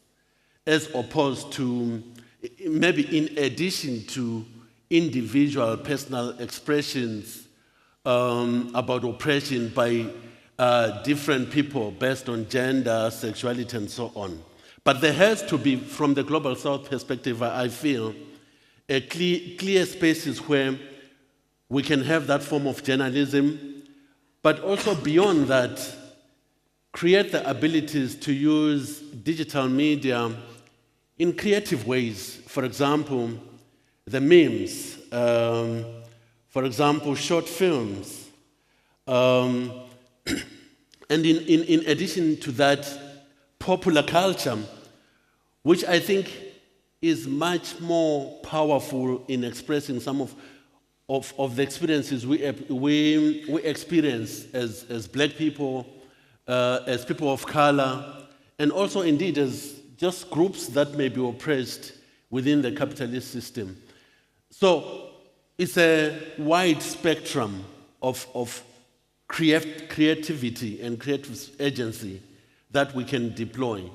Speaker 6: as opposed to, maybe in addition to individual personal expressions about oppression by different people based on gender, sexuality, and so on. But there has to be, from the Global South perspective, I feel, a clear spaces where we can have that form of journalism, but also beyond that, create the abilities to use digital media in creative ways. For example, the memes, for example, short films. And in addition to that, popular culture, which I think is much more powerful in expressing some of the experiences we experience as Black people, as people of color, and also indeed as just groups that may be oppressed within the capitalist system. So it's a wide spectrum of creativity and creative agency that we can deploy.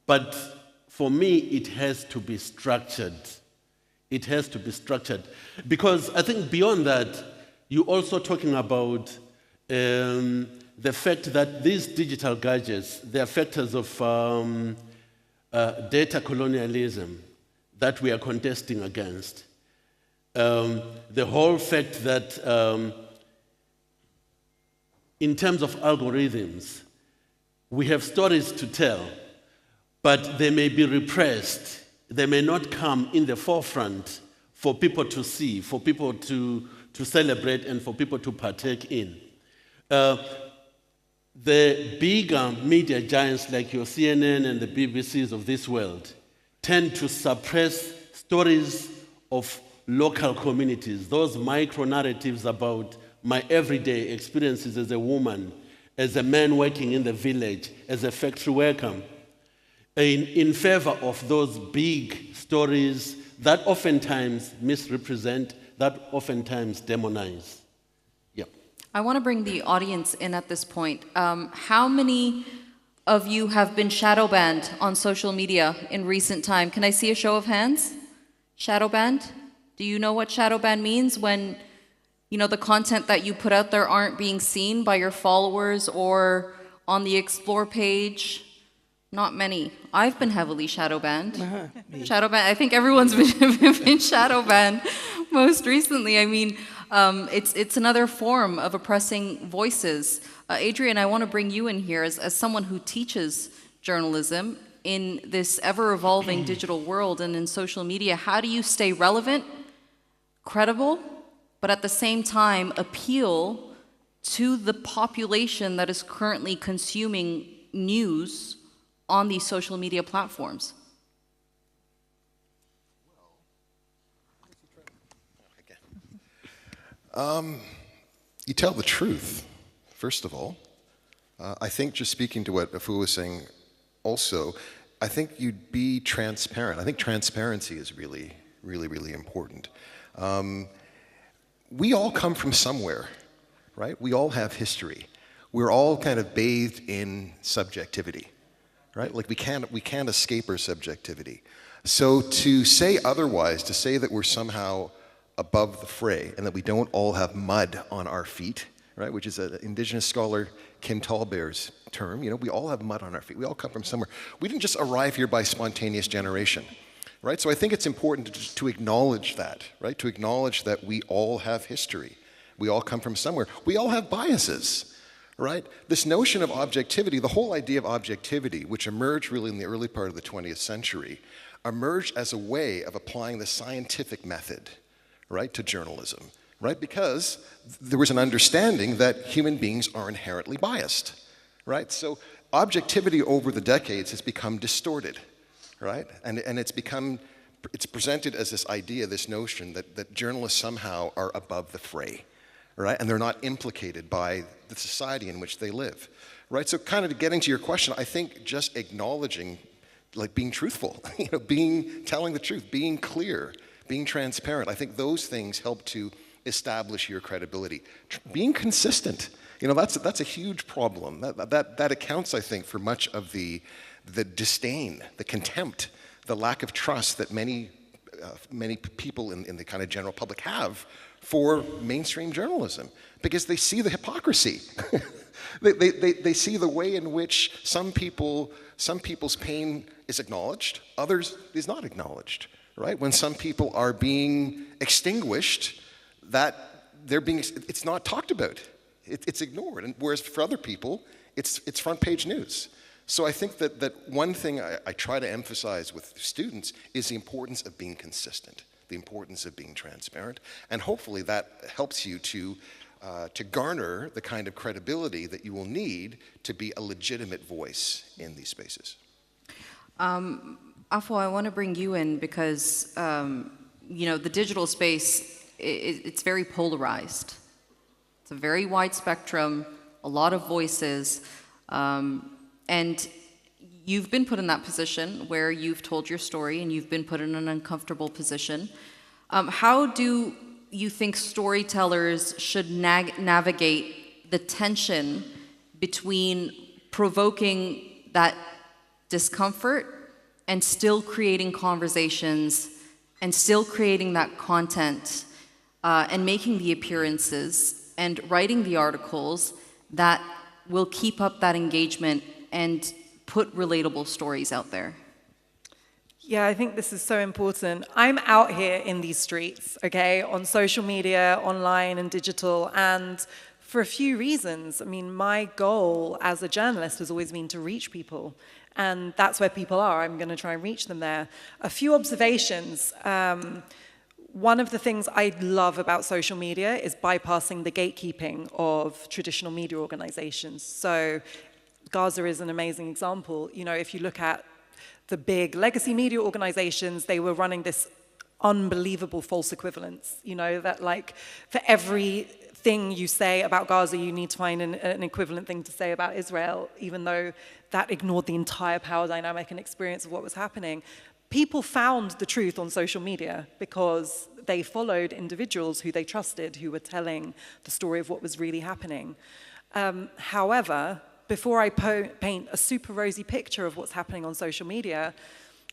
Speaker 6: But for me, it has to be structured. It has to be structured. Because I think beyond that, you're also talking about the fact that these digital gadgets, they are factors of data colonialism that we are contesting against. The whole fact that in terms of algorithms, we have stories to tell, but they may be repressed. They may not come in the forefront for people to see, for people to celebrate, and for people to partake in. The bigger media giants like your CNN and the BBCs of this world tend to suppress stories of local communities, those micro-narratives about my everyday experiences as a woman, as a man working in the village, as a factory worker, in favor of those big stories that oftentimes misrepresent, that oftentimes demonize. Yeah.
Speaker 2: I want to bring the audience in at this point. How many of you have been shadow banned on social media in recent time? Can I see a show of hands? Shadow banned? Do you know what shadow ban means? When, you know, the content that you put out there aren't being seen by your followers or on the explore page? Not many. I've been heavily shadow banned. Shadow banned. I think everyone's been shadow banned most recently. I mean, it's another form of oppressing voices. Adrian, I want to bring you in here as someone who teaches journalism in this ever-evolving digital world and in social media. How do you stay relevant, credible, but at the same time appeal to the population that is currently consuming news on these social media platforms?
Speaker 3: You tell the truth, first of all. I think, just speaking to what Afua was saying also, I think you'd be transparent. I think transparency is really, really, really important. We all come from somewhere, right? We all have history. We're all kind of bathed in subjectivity, right? Like we can't escape our subjectivity. So to say otherwise, to say that we're somehow above the fray and that we don't all have mud on our feet, right? Which is an indigenous scholar, Kim Tallbear's term. You know, we all have mud on our feet. We all come from somewhere. We didn't just arrive here by spontaneous generation, right? So I think it's important to acknowledge that, right? To acknowledge that we all have history. We all come from somewhere. We all have biases, right? This notion of objectivity, the whole idea of objectivity, which emerged really in the early part of the 20th century, emerged as a way of applying the scientific method, right, to journalism, right? Because there was an understanding that human beings are inherently biased, right? So objectivity over the decades has become distorted, right? And it's presented as this idea, this notion that journalists somehow are above the fray, right? And they're not implicated by the society in which they live, right? So kind of getting to your question, I think just acknowledging, like being truthful, you know, telling the truth, being clear, being transparent, I think those things help to establish your credibility. Being consistent, you know, that's a huge problem. That accounts, I think, for much of the disdain, the contempt, the lack of trust that many people in the kind of general public have for mainstream journalism, because they see the hypocrisy. They see the way in which some people's pain is acknowledged, others is not acknowledged. Right? When some people are being extinguished, it's not talked about. It's ignored. And whereas for other people, it's front page news. So I think that one thing I try to emphasize with students is the importance of being consistent, the importance of being transparent, and hopefully that helps you to garner the kind of credibility that you will need to be a legitimate voice in these spaces.
Speaker 2: Afua, I want to bring you in because, you know, the digital space, it's very polarized. It's a very wide spectrum, a lot of voices, and you've been put in that position where you've told your story and you've been put in an uncomfortable position. How do you think storytellers should navigate the tension between provoking that discomfort and still creating conversations and still creating that content and making the appearances and writing the articles that will keep up that engagement and put relatable stories out there?
Speaker 4: Yeah, I think this is so important. I'm out here in these streets, okay, on social media, online and digital, and for a few reasons. I mean, my goal as a journalist has always been to reach people, and that's where people are. I'm going to try and reach them there. A few observations. One of the things I love about social media is bypassing the gatekeeping of traditional media organizations. So Gaza is an amazing example. You know, if you look at the big legacy media organizations, they were running this unbelievable false equivalence, you know, that like for everything you say about Gaza, you need to find an equivalent thing to say about Israel, even though that ignored the entire power dynamic and experience of what was happening. People found the truth on social media because they followed individuals who they trusted, who were telling the story of what was really happening. However, before I paint a super rosy picture of what's happening on social media,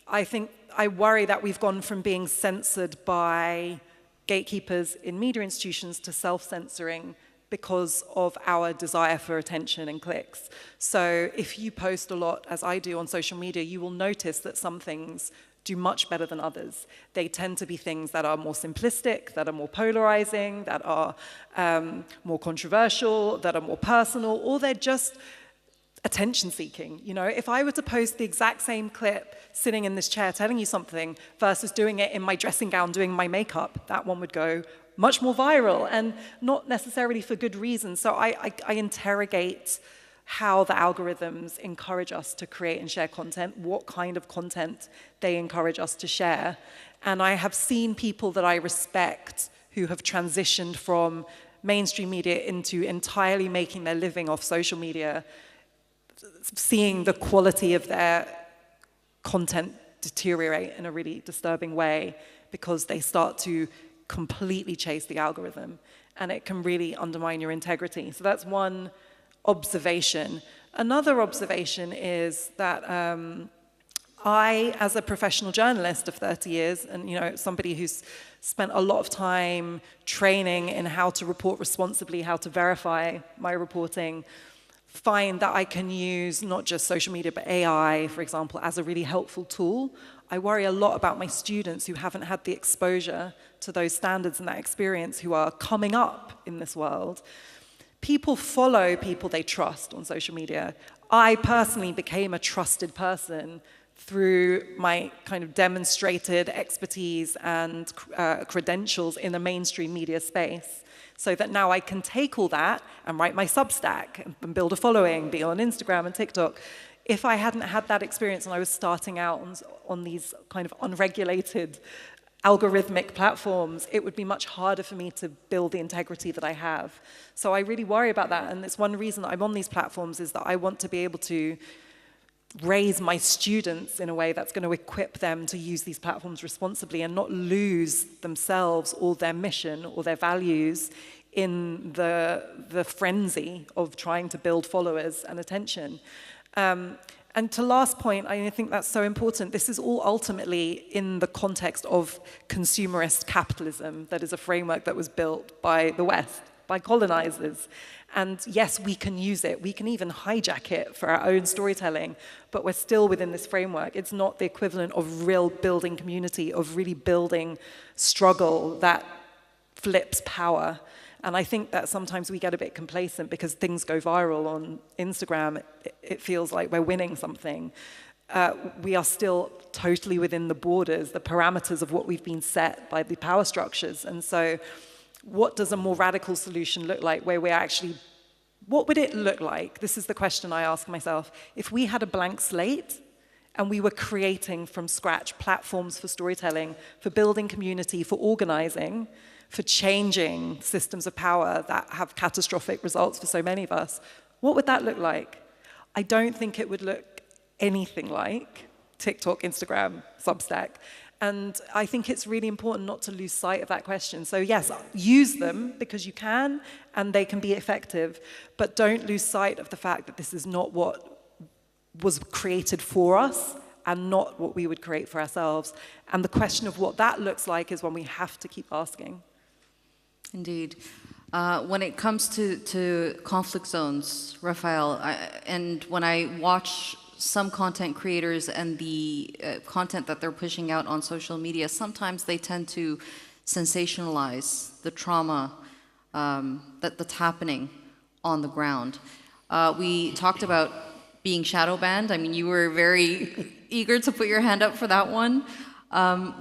Speaker 4: I worry that we've gone from being censored by gatekeepers in media institutions to self-censoring because of our desire for attention and clicks. So if you post a lot, as I do on social media, you will notice that some things do much better than others. They tend to be things that are more simplistic, that are more polarizing, that are more controversial, that are more personal, or they're just attention-seeking. You know, if I were to post the exact same clip sitting in this chair telling you something versus doing it in my dressing gown doing my makeup, that one would go much more viral, and not necessarily for good reason. So I interrogate how the algorithms encourage us to create and share content, what kind of content they encourage us to share. And I have seen people that I respect who have transitioned from mainstream media into entirely making their living off social media, seeing the quality of their content deteriorate in a really disturbing way because they start to completely chase the algorithm, and it can really undermine your integrity. So that's one observation. Another observation is that I, as a professional journalist of 30 years, and you know, somebody who's spent a lot of time training in how to report responsibly, how to verify my reporting, find that I can use not just social media, but AI, for example, as a really helpful tool. I worry a lot about my students who haven't had the exposure to those standards and that experience, who are coming up in this world. People follow people they trust on social media. I personally became a trusted person through my kind of demonstrated expertise and credentials in the mainstream media space, so that now I can take all that and write my Substack and build a following, be on Instagram and TikTok. If I hadn't had that experience and I was starting out on these kind of unregulated algorithmic platforms, it would be much harder for me to build the integrity that I have. So I really worry about that, and it's one reason I'm on these platforms, is that I want to be able to raise my students in a way that's going to equip them to use these platforms responsibly and not lose themselves or their mission or their values in the frenzy of trying to build followers and attention. And to last point, I think that's so important. This is all ultimately in the context of consumerist capitalism. That is a framework that was built by the West, by colonizers. And yes, we can use it. We can even hijack it for our own storytelling, but we're still within this framework. It's not the equivalent of real building community, of really building struggle that flips power. And I think that sometimes we get a bit complacent because things go viral on Instagram. It feels like we're winning something. We are still totally within the borders, the parameters of what we've been set by the power structures. And so what does a more radical solution look like, where we're actually, what would it look like? This is the question I ask myself. If we had a blank slate and we were creating from scratch platforms for storytelling, for building community, for organizing, for changing systems of power that have catastrophic results for so many of us, what would that look like? I don't think it would look anything like TikTok, Instagram, Substack. And I think it's really important not to lose sight of that question. So yes, use them because you can, and they can be effective, but don't lose sight of the fact that this is not what was created for us and not what we would create for ourselves. And the question of what that looks like is one we have to keep asking.
Speaker 2: Indeed. When it comes to conflict zones, Rafael, and when I watch some content creators and the content that they're pushing out on social media, sometimes they tend to sensationalize the trauma that's happening on the ground. We talked about being shadow banned. I mean, you were very eager to put your hand up for that one.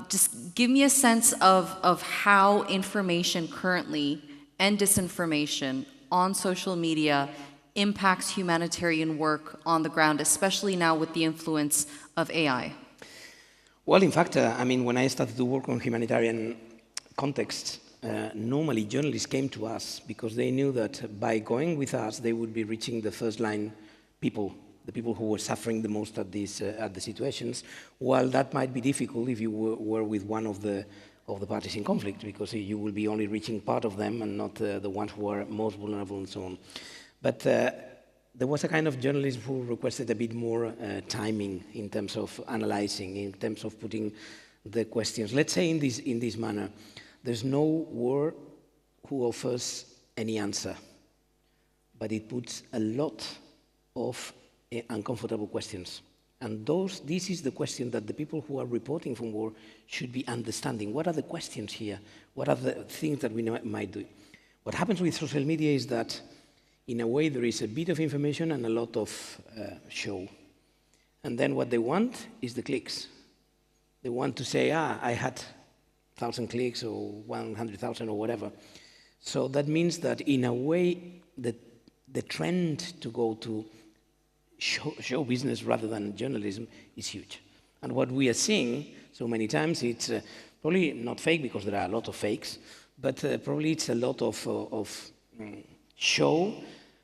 Speaker 2: Just give me a sense of how information currently and disinformation on social media impacts humanitarian work on the ground, especially now with the influence of AI.
Speaker 5: Well, in fact, I mean, when I started to work on humanitarian context, normally journalists came to us because they knew that by going with us, they would be reaching the first line people, the people who were suffering the most at the situations, while that might be difficult if you were with one of the parties in conflict, because you will be only reaching part of them and not the ones who are most vulnerable and so on. But there was a kind of journalism who requested a bit more timing in terms of analyzing, in terms of putting the questions. Let's say in this manner, there's no war who offers any answer, but it puts a lot of uncomfortable questions. And this is the question that the people who are reporting from war should be understanding. What are the questions here? What are the things that we might do? What happens with social media is that, in a way, there is a bit of information and a lot of show. And then what they want is the clicks. They want to say, I had 1,000 clicks or 100,000 or whatever. So that means that, in a way, the trend to go to show business rather than journalism is huge. And what we are seeing so many times, it's probably not fake because there are a lot of fakes, but probably it's a lot of show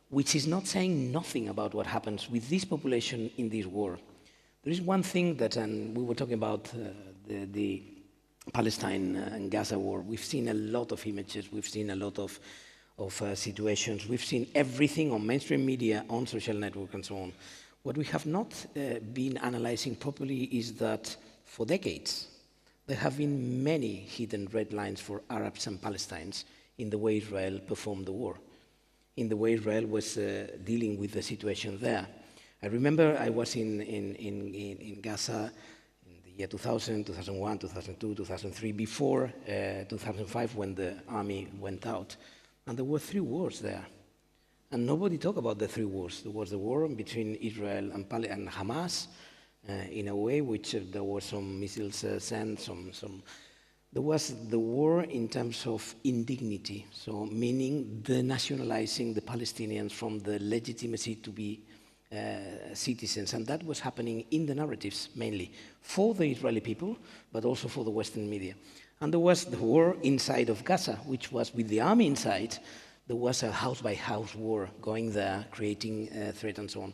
Speaker 5: which is not saying nothing about what happens with this population in this war. There is one thing that, and we were talking about the Palestine and Gaza war. We've seen a lot of images, we've seen a lot of situations. We've seen everything on mainstream media, on social network, and so on. What we have not been analyzing properly is that for decades, there have been many hidden red lines for Arabs and Palestinians in the way Israel performed the war, in the way Israel was dealing with the situation there. I remember I was in Gaza in the year 2000, 2001, 2002, 2003, before 2005 when the army went out. And there were 3 wars there. And nobody talked about the 3 wars. There was the war between Israel and Hamas, in a way, which there were some missiles sent, There was the war in terms of indignity, so meaning denationalizing the Palestinians from the legitimacy to be citizens. And that was happening in the narratives, mainly, for the Israeli people, but also for the Western media. And there was the war inside of Gaza, which was with the army inside. There was a house-by-house war going there, creating a threat and so on.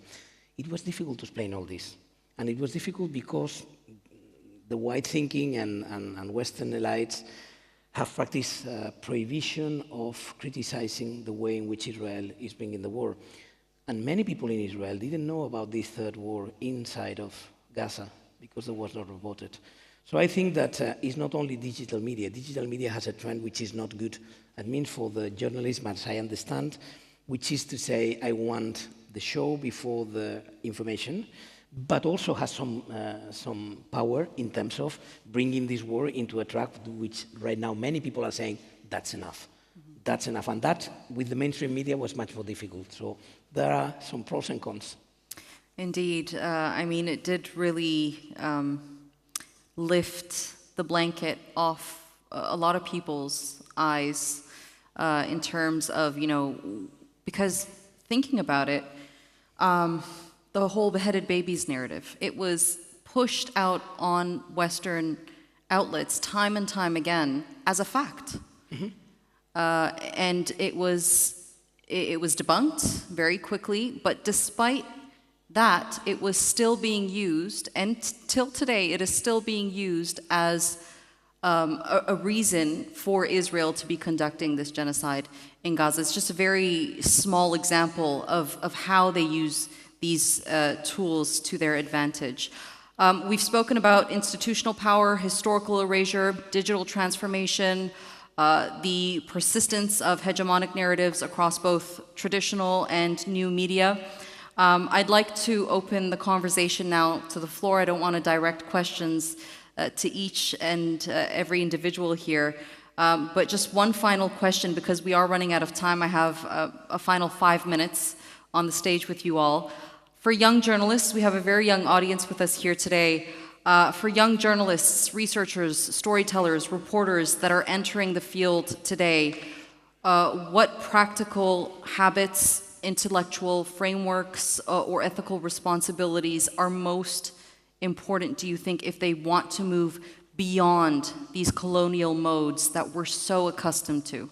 Speaker 5: It was difficult to explain all this. And it was difficult because the white thinking and Western elites have practiced prohibition of criticizing the way in which Israel is bringing the war. And many people in Israel didn't know about this 3rd war inside of Gaza because it was not reported. So I think that it's not only digital media. Digital media has a trend which is not good. That means for the journalism, as I understand, which is to say, I want the show before the information, but also has some power in terms of bringing this war into a track which right now many people are saying, that's enough. Mm-hmm. That's enough. And that, with the mainstream media, was much more difficult. So there are some pros and cons.
Speaker 2: Indeed. I mean, it did really lift the blanket off a lot of people's eyes in terms of, because thinking about it, the whole beheaded babies narrative, it was pushed out on Western outlets time and time again as a fact. Mm-hmm. And it was debunked very quickly, but despite that, it was still being used, and till today, it is still being used as a reason for Israel to be conducting this genocide in Gaza. It's just a very small example of how they use these tools to their advantage. We've spoken about institutional power, historical erasure, digital transformation. the persistence of hegemonic narratives across both traditional and new media. I'd like to open the conversation now to the floor. I don't want to direct questions to each and every individual here, but just one final question, because we are running out of time. I have a final 5 minutes on the stage with you all. For young journalists, we have a very young audience with us here today. For young journalists, researchers, storytellers, reporters that are entering the field today, what practical habits, intellectual frameworks, or ethical responsibilities are most important, do you think, if they want to move beyond these colonial modes that we're so accustomed to?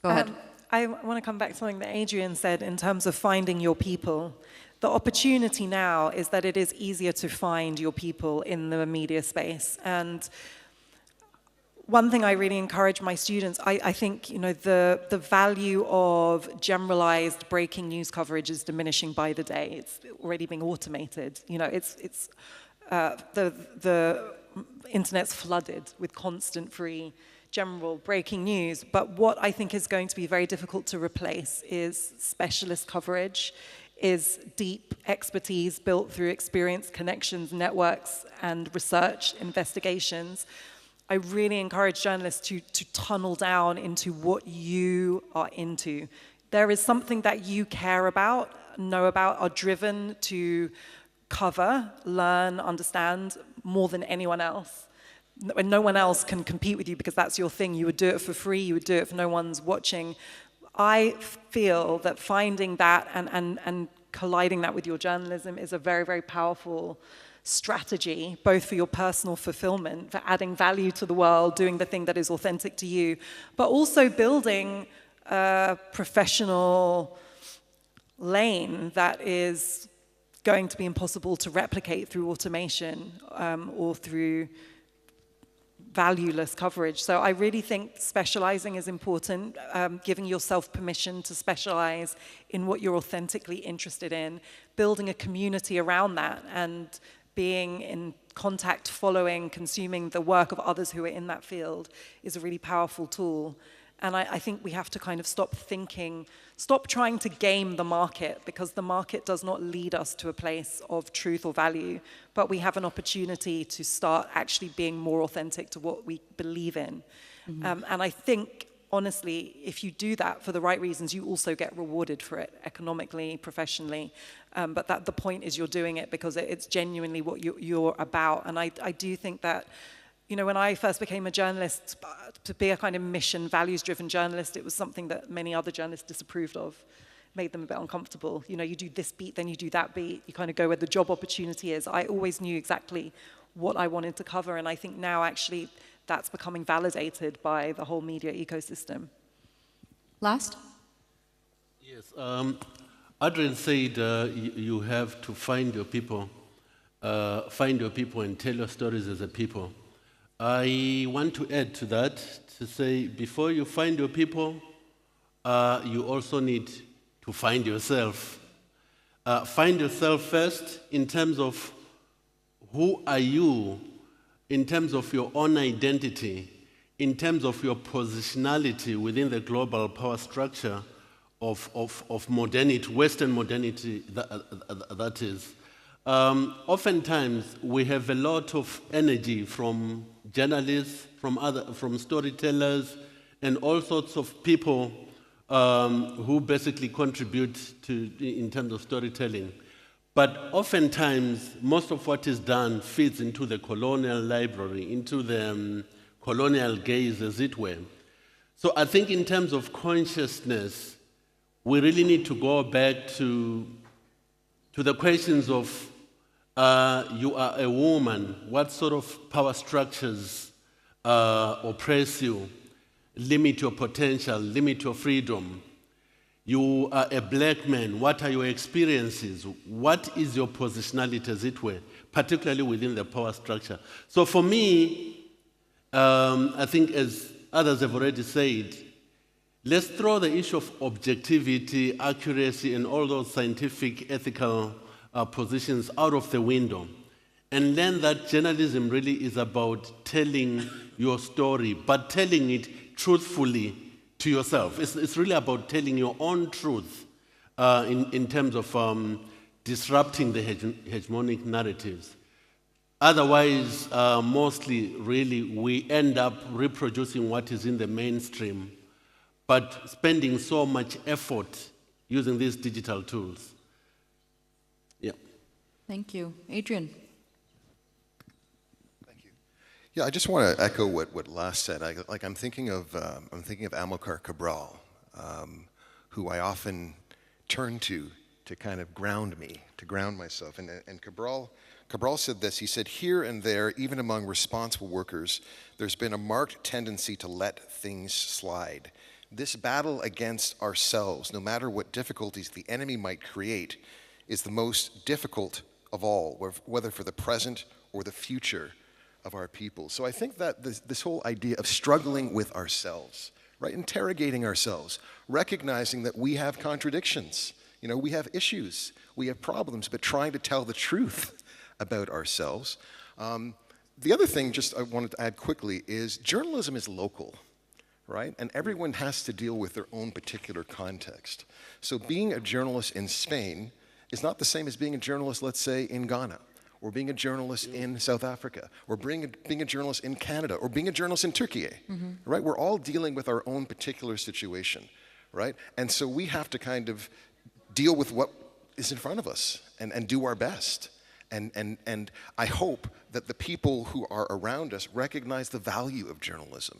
Speaker 2: Go ahead.
Speaker 4: I want to come back to something that Adrian said in terms of finding your people. The opportunity now is that it is easier to find your people in the media space. And one thing I really encourage my students, I think, you know, the value of generalized breaking news coverage is diminishing by the day. It's already being automated. You know, the internet's flooded with constant free general breaking news. But what I think is going to be very difficult to replace is specialist coverage, is deep expertise built through experience, connections, networks, and research investigations. I really encourage journalists to tunnel down into what you are into. There is something that you care about, know about, are driven to cover, learn, understand more than anyone else. And no one else can compete with you because that's your thing. You would do it for free, you would do it if no one's watching. I feel that finding that and colliding that with your journalism is a very, very powerful strategy, both for your personal fulfillment, for adding value to the world, doing the thing that is authentic to you, but also building a professional lane that is going to be impossible to replicate through automation or through valueless coverage. So I really think specializing is important, giving yourself permission to specialize in what you're authentically interested in, building a community around that, and being in contact, following, consuming the work of others who are in that field is a really powerful tool. And I think we have to kind of stop trying to game the market, because the market does not lead us to a place of truth or value, but we have an opportunity to start actually being more authentic to what we believe in. Mm-hmm. And I think, honestly, if you do that for the right reasons, you also get rewarded for it economically, professionally. But that the point is you're doing it because it's genuinely what you're about. And I do think that, you know, when I first became a journalist, to be a kind of mission, values-driven journalist, it was something that many other journalists disapproved of, made them a bit uncomfortable. You know, you do this beat, then you do that beat, you kind of go where the job opportunity is. I always knew exactly what I wanted to cover, and I think now actually that's becoming validated by the whole media ecosystem.
Speaker 2: Last?
Speaker 6: Yes, Adrian said you have to find your people and tell your stories as a people. I want to add to that, to say before you find your people, you also need to find yourself. Find yourself first in terms of who are you, in terms of your own identity, in terms of your positionality within the global power structure of modernity, Western modernity, that is. Oftentimes, we have a lot of energy from journalists, from storytellers, and all sorts of people who basically contribute in terms of storytelling. But oftentimes, most of what is done feeds into the colonial library, into the colonial gaze, as it were. So I think in terms of consciousness, we really need to go back to the questions of you are a woman, what sort of power structures oppress you, limit your potential, limit your freedom. You are a black man, what are your experiences? What is your positionality, as it were, particularly within the power structure? So for me, I think as others have already said, let's throw the issue of objectivity, accuracy, and all those scientific, ethical positions out of the window, and learn that journalism really is about telling your story, but telling it truthfully to yourself. It's really about telling your own truth in terms of disrupting the hegemonic narratives. Otherwise, mostly, really, we end up reproducing what is in the mainstream, but spending so much effort using these digital tools. Yeah.
Speaker 2: Thank you. Adrian.
Speaker 3: Thank you. Yeah, I just want to echo what Las said. I'm thinking of Amilcar Cabral, who I often turn to kind of ground me, to ground myself. And Cabral said this. He said, "Here and there, even among responsible workers, there's been a marked tendency to let things slide. This battle against ourselves, no matter what difficulties the enemy might create, is the most difficult of all, whether for the present or the future of our people." So I think that this whole idea of struggling with ourselves, right, interrogating ourselves, recognizing that we have contradictions, we have issues, we have problems, but trying to tell the truth about ourselves. The other thing just I wanted to add quickly is journalism is local. Right? And everyone has to deal with their own particular context. So being a journalist in Spain is not the same as being a journalist, let's say, in Ghana, or being a journalist in South Africa, or being a journalist in Canada, or being a journalist in Turkey, right? We're all dealing with our own particular situation, right? And so we have to kind of deal with what is in front of us and do our best. And I hope that the people who are around us recognize the value of journalism.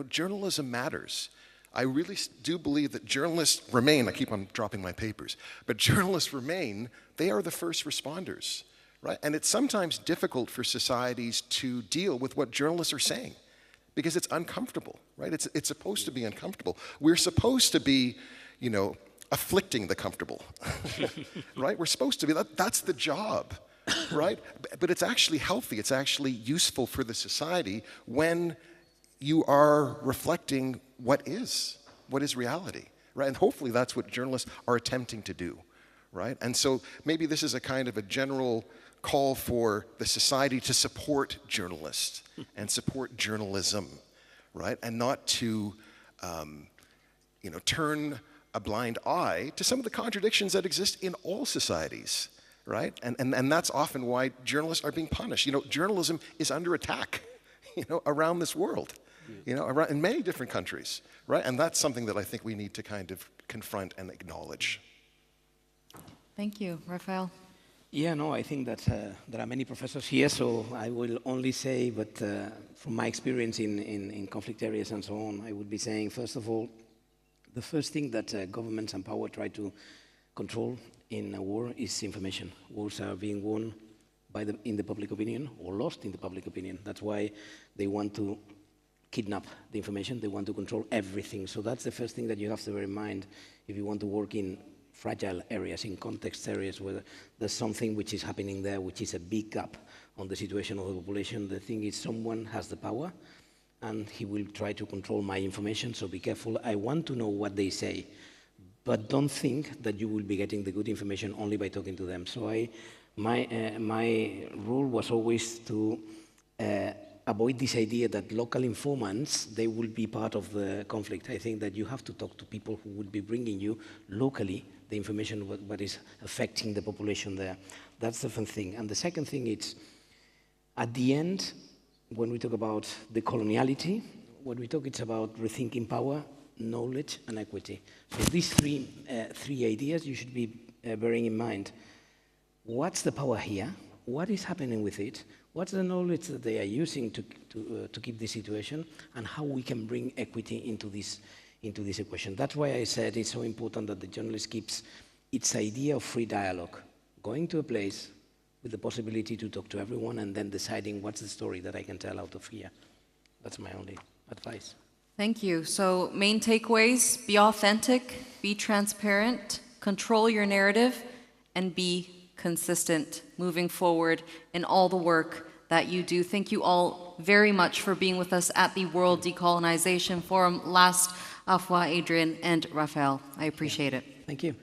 Speaker 3: Journalism matters. I really do believe that journalists remain, I keep on dropping my papers, but journalists remain, they are the first responders, right? And it's sometimes difficult for societies to deal with what journalists are saying because it's uncomfortable, right? It's supposed to be uncomfortable. We're supposed to be, afflicting the comfortable, right? We're supposed to be, that's the job, right? But it's actually healthy, it's actually useful for the society when you are reflecting what is reality, right? And hopefully that's what journalists are attempting to do, right? And so maybe this is a kind of a general call for the society to support journalists and support journalism, right? And not to, turn a blind eye to some of the contradictions that exist in all societies, right? And that's often why journalists are being punished. Journalism is under attack, around this world. Around in many different countries, right? And that's something that I think we need to kind of confront and acknowledge.
Speaker 2: Thank you. Rafael?
Speaker 5: Yeah, no, I think that there are many professors here, so I will only say, but from my experience in conflict areas and so on, I would be saying, first of all, the first thing that governments and power try to control in a war is information. Wars are being won in the public opinion or lost in the public opinion. That's why they want to kidnap the information, they want to control everything. So that's the first thing that you have to bear in mind if you want to work in fragile areas, in context areas where there's something which is happening there, which is a big gap on the situation of the population. The thing is someone has the power and he will try to control my information, so be careful. I want to know what they say, but don't think that you will be getting the good information only by talking to them. So my rule was always to avoid this idea that local informants, they will be part of the conflict. I think that you have to talk to people who will be bringing you locally the information what is affecting the population there. That's the first thing. And the second thing is, at the end, when we talk about decoloniality, what we talk, it's about rethinking power, knowledge, and equity. So these three ideas you should be bearing in mind. What's the power here? What is happening with it? What's the knowledge that they are using to keep this situation, and how we can bring equity into this equation? That's why I said it's so important that the journalist keeps its idea of free dialogue, going to a place with the possibility to talk to everyone and then deciding what's the story that I can tell out of here. That's my only advice.
Speaker 2: Thank you. So main takeaways: be authentic, be transparent, control your narrative, and be consistent moving forward in all the work that you do. Thank you all very much for being with us at the World Decolonization Forum. Last, Afua, Adrian, and Rafael. I appreciate it.
Speaker 5: Thank you.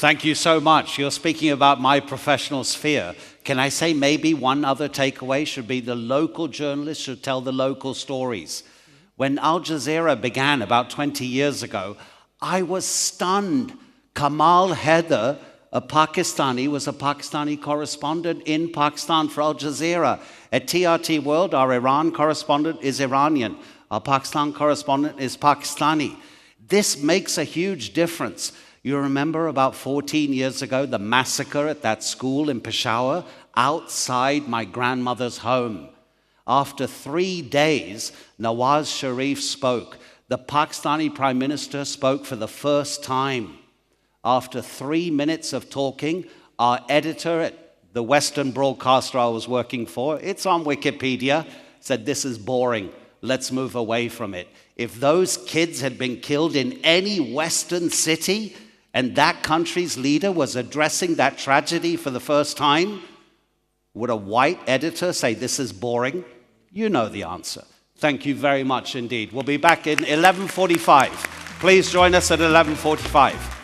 Speaker 7: Thank you so much. You're speaking about my professional sphere. Can I say maybe one other takeaway should be the local journalists should tell the local stories. When Al Jazeera began about 20 years ago, I was stunned. Kamal Haider, a Pakistani, was a Pakistani correspondent in Pakistan for Al Jazeera. At TRT World, our Iran correspondent is Iranian. Our Pakistan correspondent is Pakistani. This makes a huge difference. You remember about 14 years ago, the massacre at that school in Peshawar, outside my grandmother's home. After 3 days, Nawaz Sharif spoke. The Pakistani Prime Minister spoke for the first time. After 3 minutes of talking, our editor at the Western broadcaster I was working for, it's on Wikipedia, said, "This is boring. Let's move away from it." If those kids had been killed in any Western city and that country's leader was addressing that tragedy for the first time, would a white editor say, "This is boring"? You know the answer. Thank you very much indeed. We'll be back in 11:45. Please join us at 11:45.